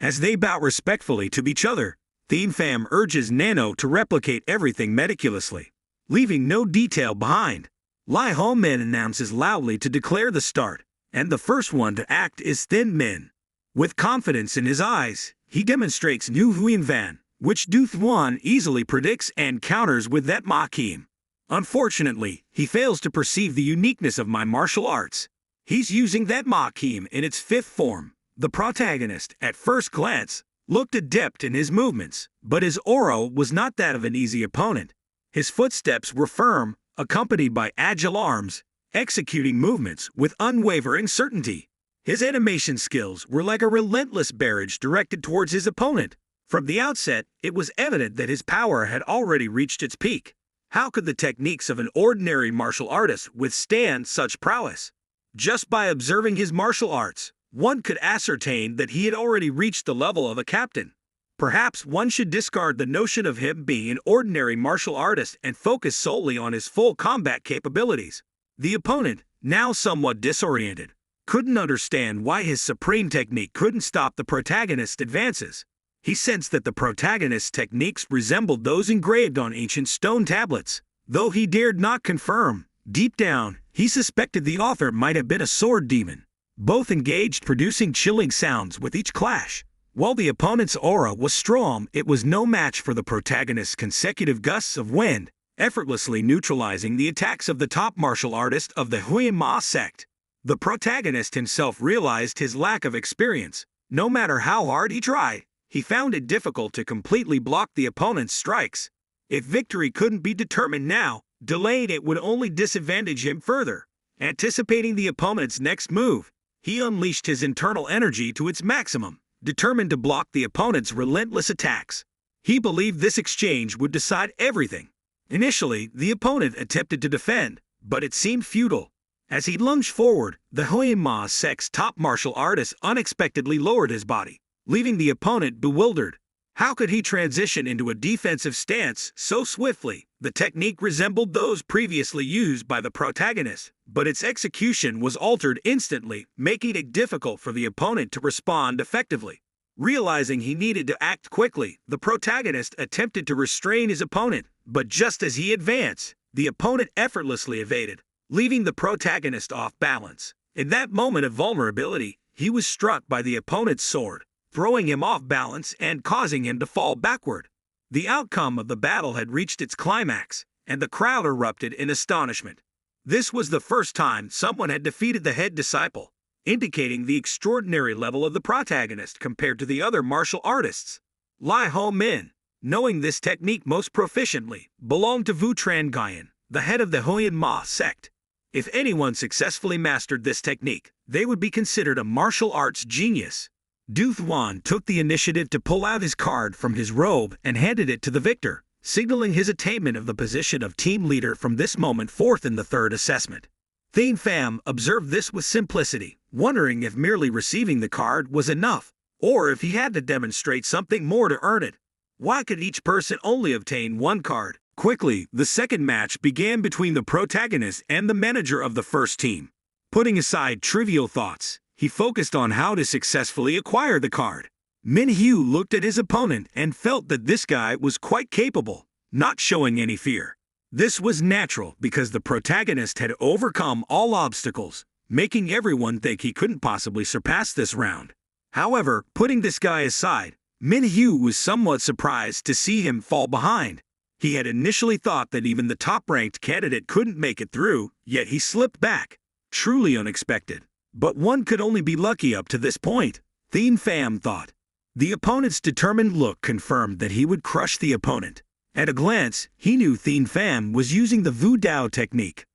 As they bow respectfully to each other, Thin Pham urges Nano to replicate everything meticulously, leaving no detail behind. Ly Ho-min announces loudly to declare the start, and the first one to act is Thin Min. With confidence in his eyes, he demonstrates Nu Huyen Van, which Du Thuan easily predicts and counters with that Ma Kim. Unfortunately, he fails to perceive the uniqueness of my martial arts. He's using that Ma Kim in its 5th form. The protagonist, at first glance, looked adept in his movements, but his aura was not that of an easy opponent. His footsteps were firm, accompanied by agile arms, executing movements with unwavering certainty. His animation skills were like a relentless barrage directed towards his opponent. From the outset, it was evident that his power had already reached its peak. How could the techniques of an ordinary martial artist withstand such prowess? Just by observing his martial arts, one could ascertain that he had already reached the level of a captain. Perhaps one should discard the notion of him being an ordinary martial artist and focus solely on his full combat capabilities. The opponent, now somewhat disoriented, couldn't understand why his supreme technique couldn't stop the protagonist's advances. He sensed that the protagonist's techniques resembled those engraved on ancient stone tablets. Though he dared not confirm, deep down, he suspected the author might have been a sword demon. Both engaged, producing chilling sounds with each clash. While the opponent's aura was strong, it was no match for the protagonist's consecutive gusts of wind, effortlessly neutralizing the attacks of the top martial artist of the Huyen Ma sect. The protagonist himself realized his lack of experience. No matter how hard he tried, he found it difficult to completely block the opponent's strikes. If victory couldn't be determined now, delaying it would only disadvantage him further. Anticipating the opponent's next move, he unleashed his internal energy to its maximum, determined to block the opponent's relentless attacks. He believed this exchange would decide everything. Initially, the opponent attempted to defend, but it seemed futile. As he lunged forward, the Huyen Ma sect's top martial artist unexpectedly lowered his body, leaving the opponent bewildered. How could he transition into a defensive stance so swiftly? The technique resembled those previously used by the protagonist, but its execution was altered instantly, making it difficult for the opponent to respond effectively. Realizing he needed to act quickly, the protagonist attempted to restrain his opponent, but just as he advanced, the opponent effortlessly evaded, leaving the protagonist off balance. In that moment of vulnerability, he was struck by the opponent's sword, throwing him off balance and causing him to fall backward. The outcome of the battle had reached its climax, and the crowd erupted in astonishment. This was the first time someone had defeated the head disciple, indicating the extraordinary level of the protagonist compared to the other martial artists. Ly Ho-min, knowing this technique most proficiently, belonged to Vu Tran Guyan, the head of the Huyen Ma sect. If anyone successfully mastered this technique, they would be considered a martial arts genius. Du Thuan took the initiative to pull out his card from his robe and handed it to the victor, signaling his attainment of the position of team leader from this moment forth in the third assessment. Thin Pham observed this with simplicity, wondering if merely receiving the card was enough, or if he had to demonstrate something more to earn it. Why could each person only obtain one card? Quickly, the second match began between the protagonist and the manager of the first team. Putting aside trivial thoughts, he focused on how to successfully acquire the card. Min Hyu looked at his opponent and felt that this guy was quite capable. not showing any fear. This was natural because the protagonist had overcome all obstacles, making everyone think he couldn't possibly surpass this round. However, putting this guy aside, Min-hyu was somewhat surprised to see him fall behind. He had initially thought that even the top-ranked candidate couldn't make it through, yet he slipped back. Truly unexpected. But one could only be lucky up to this point, Thien Pham thought. The opponent's determined look confirmed that he would crush the opponent. At a glance, he knew Thien Pham was using the Vu Dao technique.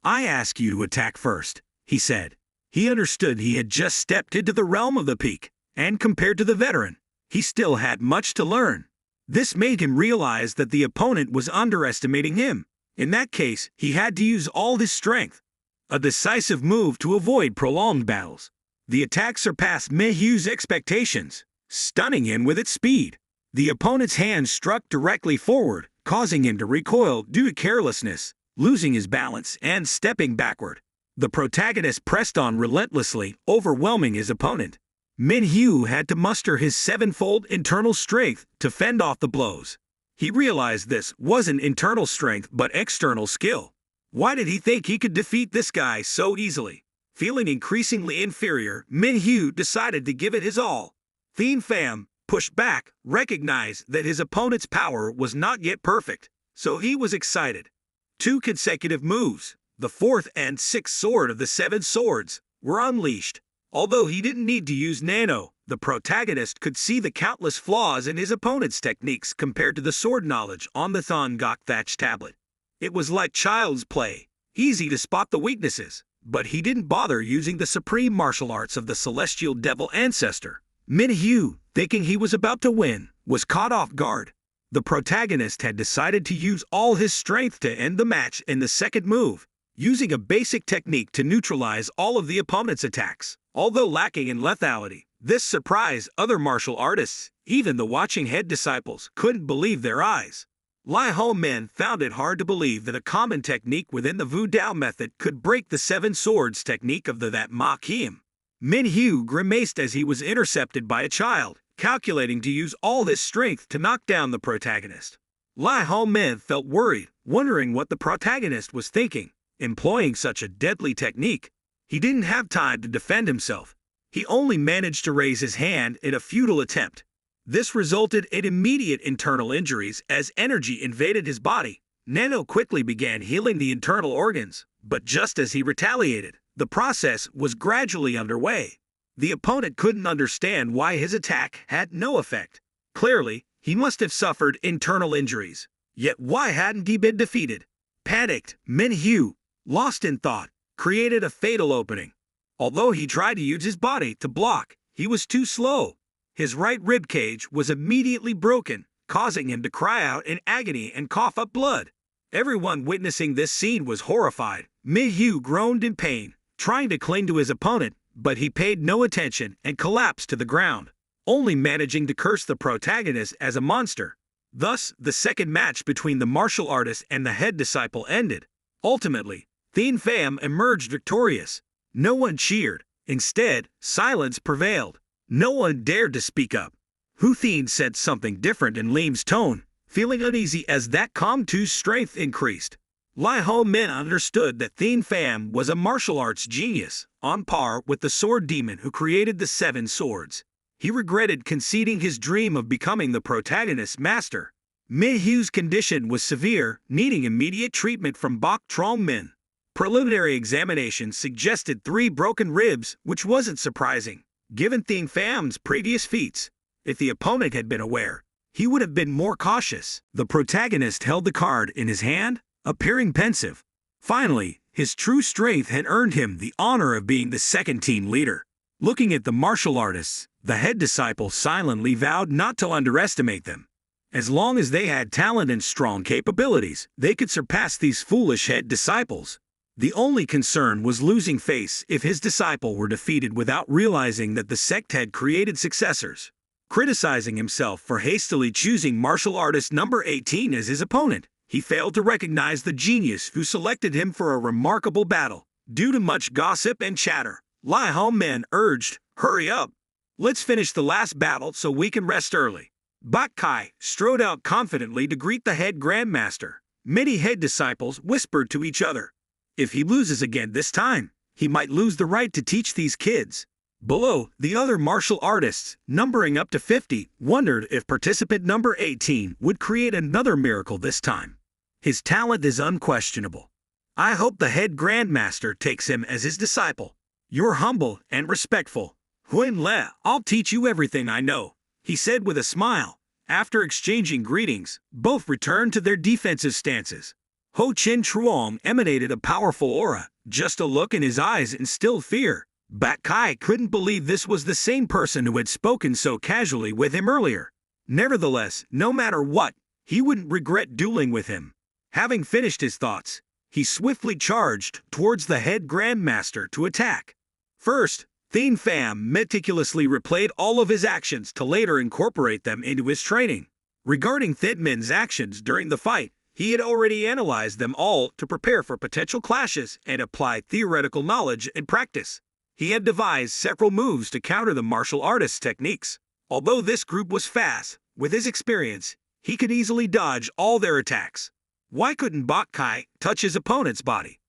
"I ask you to attack first," he said. He understood he had just stepped into the realm of the peak, and compared to the veteran, he still had much to learn. This made him realize that the opponent was underestimating him. In that case, he had to use all his strength. A decisive move to avoid prolonged battles. The attack surpassed Min-hyu's expectations, stunning him with its speed. The opponent's hand struck directly forward, causing him to recoil due to carelessness, losing his balance and stepping backward. The protagonist pressed on relentlessly, overwhelming his opponent. Min-hyu had to muster his sevenfold internal strength to fend off the blows. He realized this wasn't internal strength but external skill. Why did he think he could defeat this guy so easily? Feeling increasingly inferior, Min-hyu decided to give it his all. Thien Pham pushed back, recognized that his opponent's power was not yet perfect, so he was excited. 2 consecutive moves, the 4th and 6th sword of the 7 swords, were unleashed. Although he didn't need to use Nano, the protagonist could see the countless flaws in his opponent's techniques compared to the sword knowledge on the Thongok Thatch tablet. It was like child's play, easy to spot the weaknesses, but he didn't bother using the supreme martial arts of the celestial devil ancestor. Min-hyu, thinking he was about to win, was caught off guard. The protagonist had decided to use all his strength to end the match in the second move, using a basic technique to neutralize all of the opponent's attacks. Although lacking in lethality, this surprised other martial artists. Even the watching head disciples couldn't believe their eyes. Lai Ho Men found it hard to believe that a common technique within the Vu Dao method could break the 7 swords technique of the That Ma Kiem. Min-hyu grimaced as he was intercepted by a child, calculating to use all his strength to knock down the protagonist. Lai Ho Men felt worried, wondering what the protagonist was thinking, employing such a deadly technique. He didn't have time to defend himself. He only managed to raise his hand in a futile attempt. This resulted in immediate internal injuries as energy invaded his body. Nano quickly began healing the internal organs, but just as he retaliated, the process was gradually underway. The opponent couldn't understand why his attack had no effect. Clearly, he must have suffered internal injuries. Yet why hadn't he been defeated? Panicked, Min-hyu, lost in thought, created a fatal opening. Although he tried to use his body to block, he was too slow. His right rib cage was immediately broken, causing him to cry out in agony and cough up blood. Everyone witnessing this scene was horrified. Min-hyu groaned in pain, trying to cling to his opponent, but he paid no attention and collapsed to the ground, only managing to curse the protagonist as a monster. Thus, the second match between the martial artist and the head disciple ended. Ultimately, Thien Pham emerged victorious. No one cheered. Instead, silence prevailed. No one dared to speak up. Hu Thien said something different in Lim's tone, feeling uneasy as that calm two's strength increased. Lai Ho Men understood that Thien Pham was a martial arts genius, on par with the sword demon who created the 7 swords. He regretted conceding his dream of becoming the protagonist's master. Min-hyu's condition was severe, needing immediate treatment from Bok Trong Min. Preliminary examinations suggested 3 broken ribs, which wasn't surprising, given Thien Pham's previous feats. If the opponent had been aware, he would have been more cautious. The protagonist held the card in his hand, appearing pensive. Finally, his true strength had earned him the honor of being the second team leader. Looking at the martial artists, the head disciple silently vowed not to underestimate them. As long as they had talent and strong capabilities, they could surpass these foolish head disciples. The only concern was losing face if his disciple were defeated without realizing that the sect had created successors. Criticizing himself for hastily choosing martial artist number 18 as his opponent, he failed to recognize the genius who selected him for a remarkable battle. Due to much gossip and chatter, Lai Ho Men urged, "Hurry up. Let's finish the last battle so we can rest early." Bak Kai strode out confidently to greet the head grandmaster. Many head disciples whispered to each other, "If he loses again this time, he might lose the right to teach these kids." Below, the other martial artists, numbering up to 50, wondered if participant number 18 would create another miracle this time. His talent is unquestionable. I hope the head grandmaster takes him as his disciple. You're humble and respectful. Huyen Le, I'll teach you everything I know, he said with a smile. After exchanging greetings, both returned to their defensive stances. Ho Chin Truong emanated a powerful aura. Just a look in his eyes instilled fear. Bak Kai couldn't believe this was the same person who had spoken so casually with him earlier. Nevertheless, no matter what, he wouldn't regret dueling with him. Having finished his thoughts, he swiftly charged towards the head grandmaster to attack. First, Thien Pham meticulously replayed all of his actions to later incorporate them into his training. Regarding Thien Min's actions during the fight, he had already analyzed them all to prepare for potential clashes and apply theoretical knowledge and practice. He had devised several moves to counter the martial artist's techniques. Although this group was fast, with his experience, he could easily dodge all their attacks. Why couldn't Bak Kai touch his opponent's body?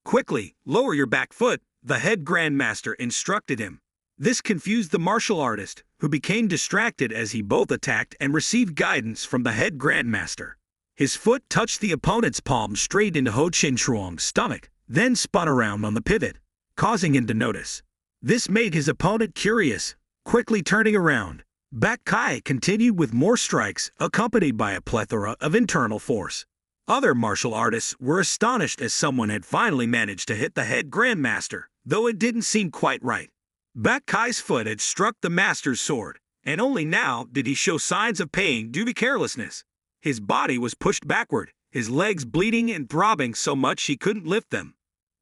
Quickly, lower your back foot, the head grandmaster instructed him. This confused the martial artist, who became distracted as he both attacked and received guidance from the head grandmaster. His foot touched the opponent's palm straight into Ho Chin Truong's stomach, then spun around on the pivot, causing him to notice. This made his opponent curious, quickly turning around. Bak Kai continued with more strikes, accompanied by a plethora of internal force. Other martial artists were astonished as someone had finally managed to hit the head grandmaster, though it didn't seem quite right. Bak Kai's foot had struck the master's sword, and only now did he show signs of pain due to carelessness. His body was pushed backward, his legs bleeding and throbbing so much he couldn't lift them.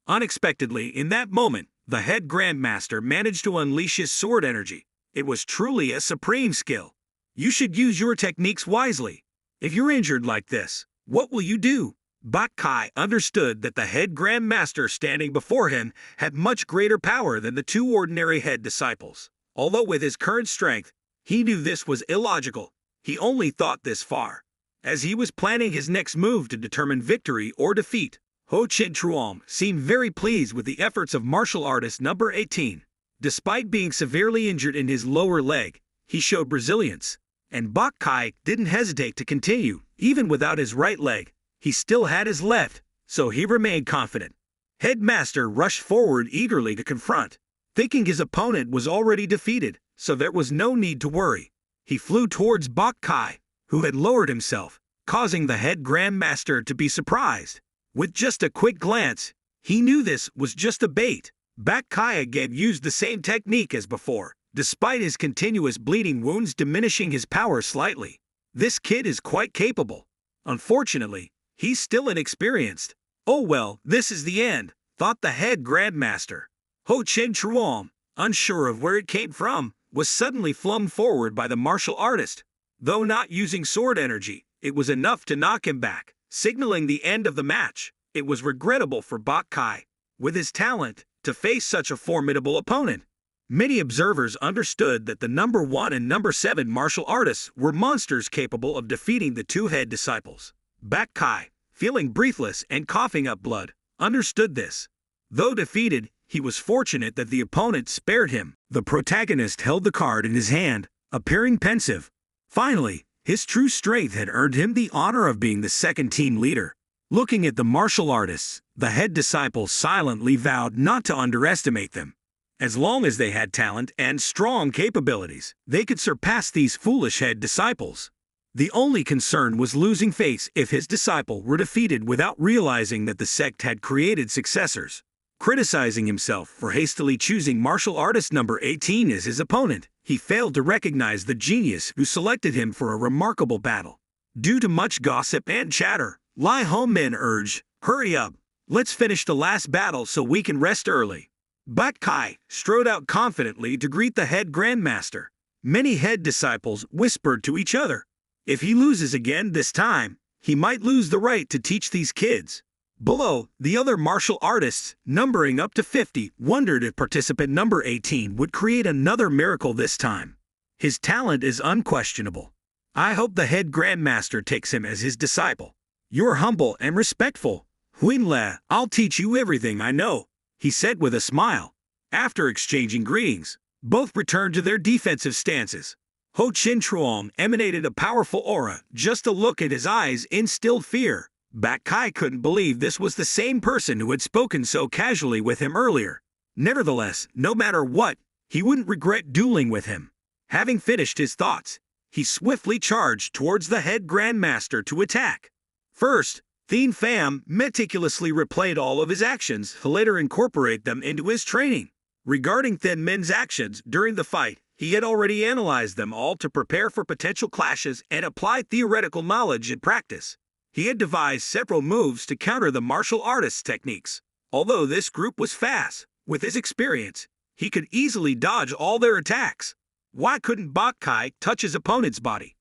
Unexpectedly, in that moment, the head grandmaster managed to unleash his sword energy. It was truly a supreme skill. You should use your techniques wisely. If you're injured like this, what will you do? Bak Kai understood that the head grandmaster standing before him had much greater power than the two ordinary head disciples. Although with his current strength, he knew this was illogical. He only thought this far. As he was planning his next move to determine victory or defeat, Ho Chin Truong seemed very pleased with the efforts of martial artist number 18. Despite being severely injured in his lower leg, he showed resilience, and Bak Kai didn't hesitate to continue. Even without his right leg, he still had his left, so he remained confident. Headmaster rushed forward eagerly to confront, thinking his opponent was already defeated, so there was no need to worry. He flew towards Bak Kai, who had lowered himself, causing the head grandmaster to be surprised. With just a quick glance, he knew this was just a bait. Bak Kai again used the same technique as before, despite his continuous bleeding wounds diminishing his power slightly. This kid is quite capable. Unfortunately, he's still inexperienced. Oh well, this is the end, thought the head grandmaster. Ho Chin Truong, unsure of where it came from, was suddenly flung forward by the martial artist. Though not using sword energy, it was enough to knock him back, signaling the end of the match. It was regrettable for Bak Kai, with his talent, to face such a formidable opponent. Many observers understood that the number 1 and number 7 martial artists were monsters capable of defeating the two head disciples. Bak Kai, feeling breathless and coughing up blood, understood this. Though defeated, he was fortunate that the opponent spared him. The protagonist held the card in his hand, appearing pensive. Finally, his true strength had earned him the honor of being the second team leader. Looking at the martial artists, the head disciples silently vowed not to underestimate them. As long as they had talent and strong capabilities, they could surpass these foolish head disciples. The only concern was losing face if his disciple were defeated without realizing that the sect had created successors. Criticizing himself for hastily choosing martial artist number 18 as his opponent, he failed to recognize the genius who selected him for a remarkable battle. Due to much gossip and chatter, Lai Hong Min urged, "Hurry up, let's finish the last battle so we can rest early." Bak Kai strode out confidently to greet the head grandmaster. Many head disciples whispered to each other, "If he loses again this time, he might lose the right to teach these kids." Below, the other martial artists, numbering up to 50, wondered if participant number 18 would create another miracle this time. His talent is unquestionable. I hope the head grandmaster takes him as his disciple. You're humble and respectful. Huinle, I'll teach you everything I know, he said with a smile. After exchanging greetings, both returned to their defensive stances. Ho Chin Truong emanated a powerful aura. Just a look at his eyes instilled fear. Bak Kai couldn't believe this was the same person who had spoken so casually with him earlier. Nevertheless, no matter what, he wouldn't regret dueling with him. Having finished his thoughts, he swiftly charged towards the head grandmaster to attack. First, Thien Pham meticulously replayed all of his actions to later incorporate them into his training. Regarding Thien Min's actions during the fight, he had already analyzed them all to prepare for potential clashes and apply theoretical knowledge in practice. He had devised several moves to counter the martial artist's techniques. Although this group was fast, with his experience, he could easily dodge all their attacks. Why couldn't Bak Kai touch his opponent's body?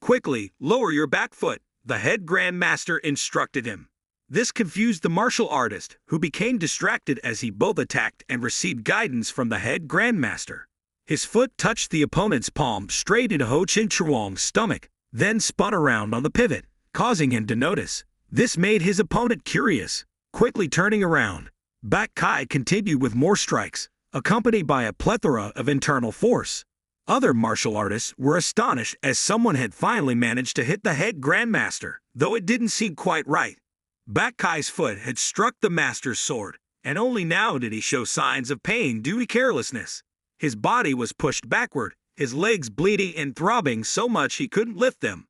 Quickly, lower your back foot, the head grandmaster instructed him. This confused the martial artist, who became distracted as he both attacked and received guidance from the head grandmaster. His foot touched the opponent's palm straight into Ho Chin Truong's stomach, then spun around on the pivot, causing him to notice. This made his opponent curious. Quickly turning around, Bak Kai continued with more strikes, accompanied by a plethora of internal force. Other martial artists were astonished as someone had finally managed to hit the head grandmaster, though it didn't seem quite right. Bak Kai's foot had struck the master's sword, and only now did he show signs of pain due to carelessness. His body was pushed backward, his legs bleeding and throbbing so much he couldn't lift them.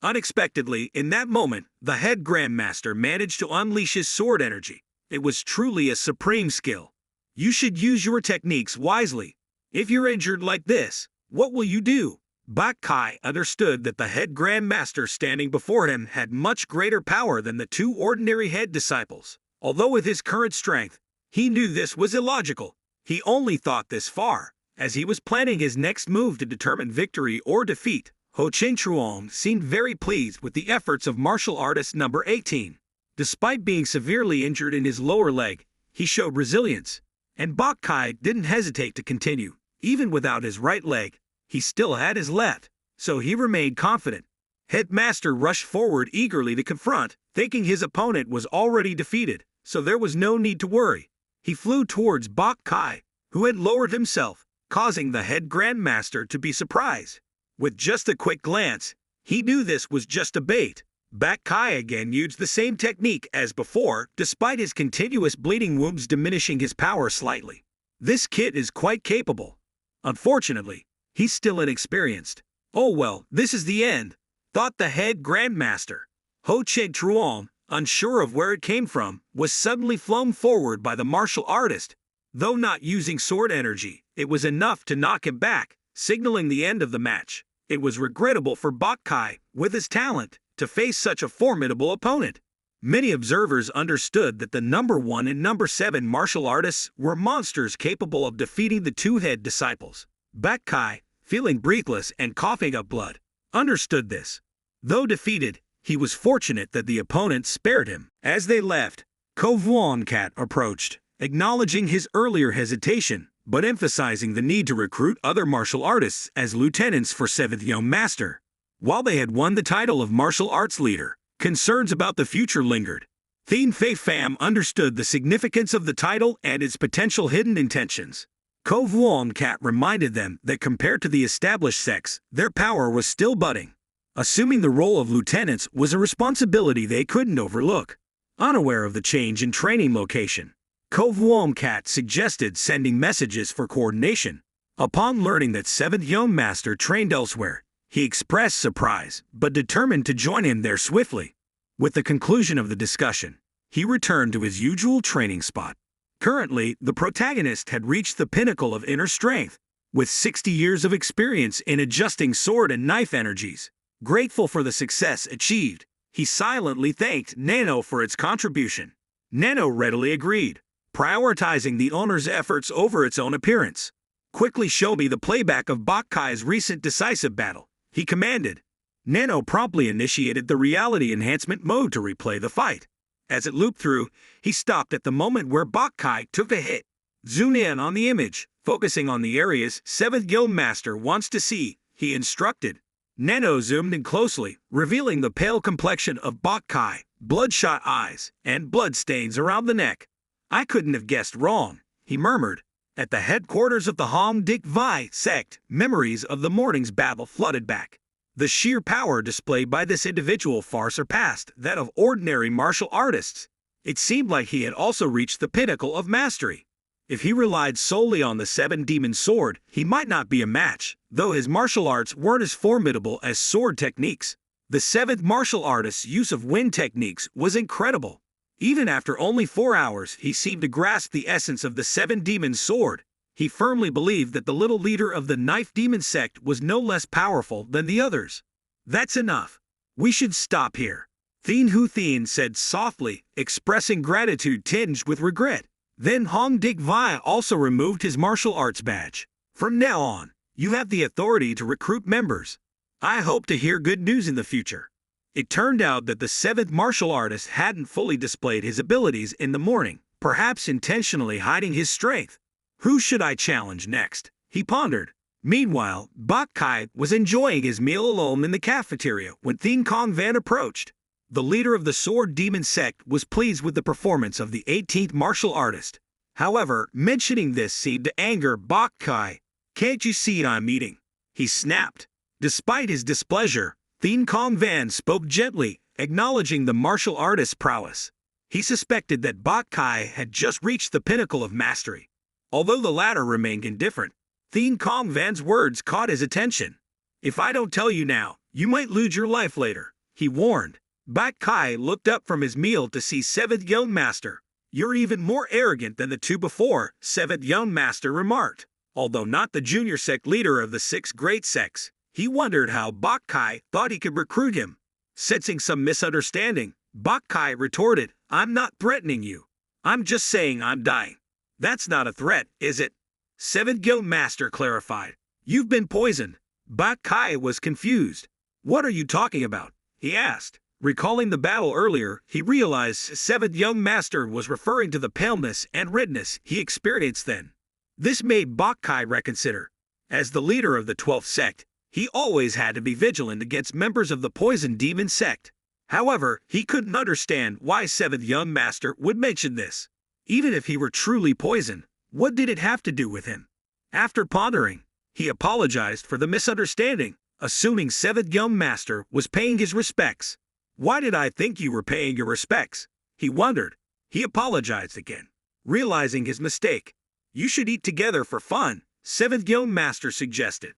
Unexpectedly, in that moment, the head grandmaster managed to unleash his sword energy. It was truly a supreme skill. You should use your techniques wisely. If you're injured like this, what will you do? Bak Kai understood that the head grandmaster standing before him had much greater power than the two ordinary head disciples. Although with his current strength, he knew this was illogical. He only thought this far, as he was planning his next move to determine victory or defeat. Ho Chin Truong seemed very pleased with the efforts of martial artist number 18. Despite being severely injured in his lower leg, he showed resilience, and Bak Kai didn't hesitate to continue. Even without his right leg, he still had his left, so he remained confident. Headmaster rushed forward eagerly to confront, thinking his opponent was already defeated, so there was no need to worry. He flew towards Bak Kai, who had lowered himself, causing the head grandmaster to be surprised. With just a quick glance, he knew this was just a bait. Bak Kai again used the same technique as before, despite his continuous bleeding wounds diminishing his power slightly. This kid is quite capable. Unfortunately, he's still inexperienced. Oh well, this is the end, thought the head grandmaster. Ho Chin Truong, unsure of where it came from, was suddenly flung forward by the martial artist. Though not using sword energy, it was enough to knock him back, signaling the end of the match. It was regrettable for Bak Kai, with his talent, to face such a formidable opponent. Many observers understood that the number 1 and number 7 martial artists were monsters capable of defeating the two head disciples. Bak Kai, feeling breathless and coughing up blood, understood this. Though defeated, he was fortunate that the opponent spared him. As they left, Ko Vuong Kat approached, acknowledging his earlier hesitation, but emphasizing the need to recruit other martial artists as lieutenants for 7th Young Master. While they had won the title of martial arts leader, concerns about the future lingered. Thien Pham understood the significance of the title and its potential hidden intentions. Ko Vuong Kat reminded them that compared to the established sects, their power was still budding. Assuming the role of lieutenants was a responsibility they couldn't overlook. Unaware of the change in training location, Ko Vuong Kat suggested sending messages for coordination. Upon learning that 7th Young Master trained elsewhere, he expressed surprise, but determined to join him there swiftly. With the conclusion of the discussion, he returned to his usual training spot. Currently, the protagonist had reached the pinnacle of inner strength, with 60 years of experience in adjusting sword and knife energies. Grateful for the success achieved, he silently thanked Nano for its contribution. Nano readily agreed, prioritizing the owner's efforts over its own appearance. Quickly show me the playback of Bak Kai's recent decisive battle, he commanded. Nano promptly initiated the reality enhancement mode to replay the fight. As it looped through, he stopped at the moment where Bak Kai took a hit. Zoom in on the image, focusing on the areas 7th Guild Master wants to see, he instructed. Nano zoomed in closely, revealing the pale complexion of Bok Kai, bloodshot eyes, and bloodstains around the neck. I couldn't have guessed wrong, he murmured. At the headquarters of the Hong Dik Vi sect, memories of the morning's battle flooded back. The sheer power displayed by this individual far surpassed that of ordinary martial artists. It seemed like he had also reached the pinnacle of mastery. If he relied solely on the seven-demon sword, he might not be a match, though his martial arts weren't as formidable as sword techniques. The seventh martial artist's use of wind techniques was incredible. Even after only 4 hours, he seemed to grasp the essence of the seven-demon sword. He firmly believed that the little leader of the knife demon sect was no less powerful than the others. That's enough. We should stop here. Thien Hu Thien said softly, expressing gratitude tinged with regret. Then Hong Dik Vi also removed his martial arts badge. From now on, you have the authority to recruit members. I hope to hear good news in the future. It turned out that the seventh martial artist hadn't fully displayed his abilities in the morning, perhaps intentionally hiding his strength. Who should I challenge next? He pondered. Meanwhile, Bok Kai was enjoying his meal alone in the cafeteria when Thien Kong Van approached. The leader of the Sword Demon sect was pleased with the performance of the 18th martial artist. However, mentioning this seemed to anger Bok Kai. Can't you see I'm eating? He snapped. Despite his displeasure, Thien Kong Van spoke gently, acknowledging the martial artist's prowess. He suspected that Bok Kai had just reached the pinnacle of mastery. Although the latter remained indifferent, Thien Kong Van's words caught his attention. If I don't tell you now, you might lose your life later, he warned. Bok Kai looked up from his meal to see Seventh Young Master. You're even more arrogant than the two before, Seventh Young Master remarked. Although not the junior sect leader of the 6 great sects, he wondered how Bok Kai thought he could recruit him. Sensing some misunderstanding, Bok Kai retorted, I'm not threatening you. I'm just saying I'm dying. That's not a threat, is it? Seventh Young Master clarified. You've been poisoned. Bok Kai was confused. What are you talking about? He asked. Recalling the battle earlier, he realized Seventh Young Master was referring to the paleness and redness he experienced then. This made Bok Kai reconsider. As the leader of the 12th sect, he always had to be vigilant against members of the Poison Demon sect. However, he couldn't understand why Seventh Young Master would mention this. Even if he were truly poisoned, what did it have to do with him? After pondering, he apologized for the misunderstanding, assuming Seventh Young Master was paying his respects. Why did I think you were paying your respects? He wondered. He apologized again, realizing his mistake. You should eat together for fun, Seventh Young Master suggested.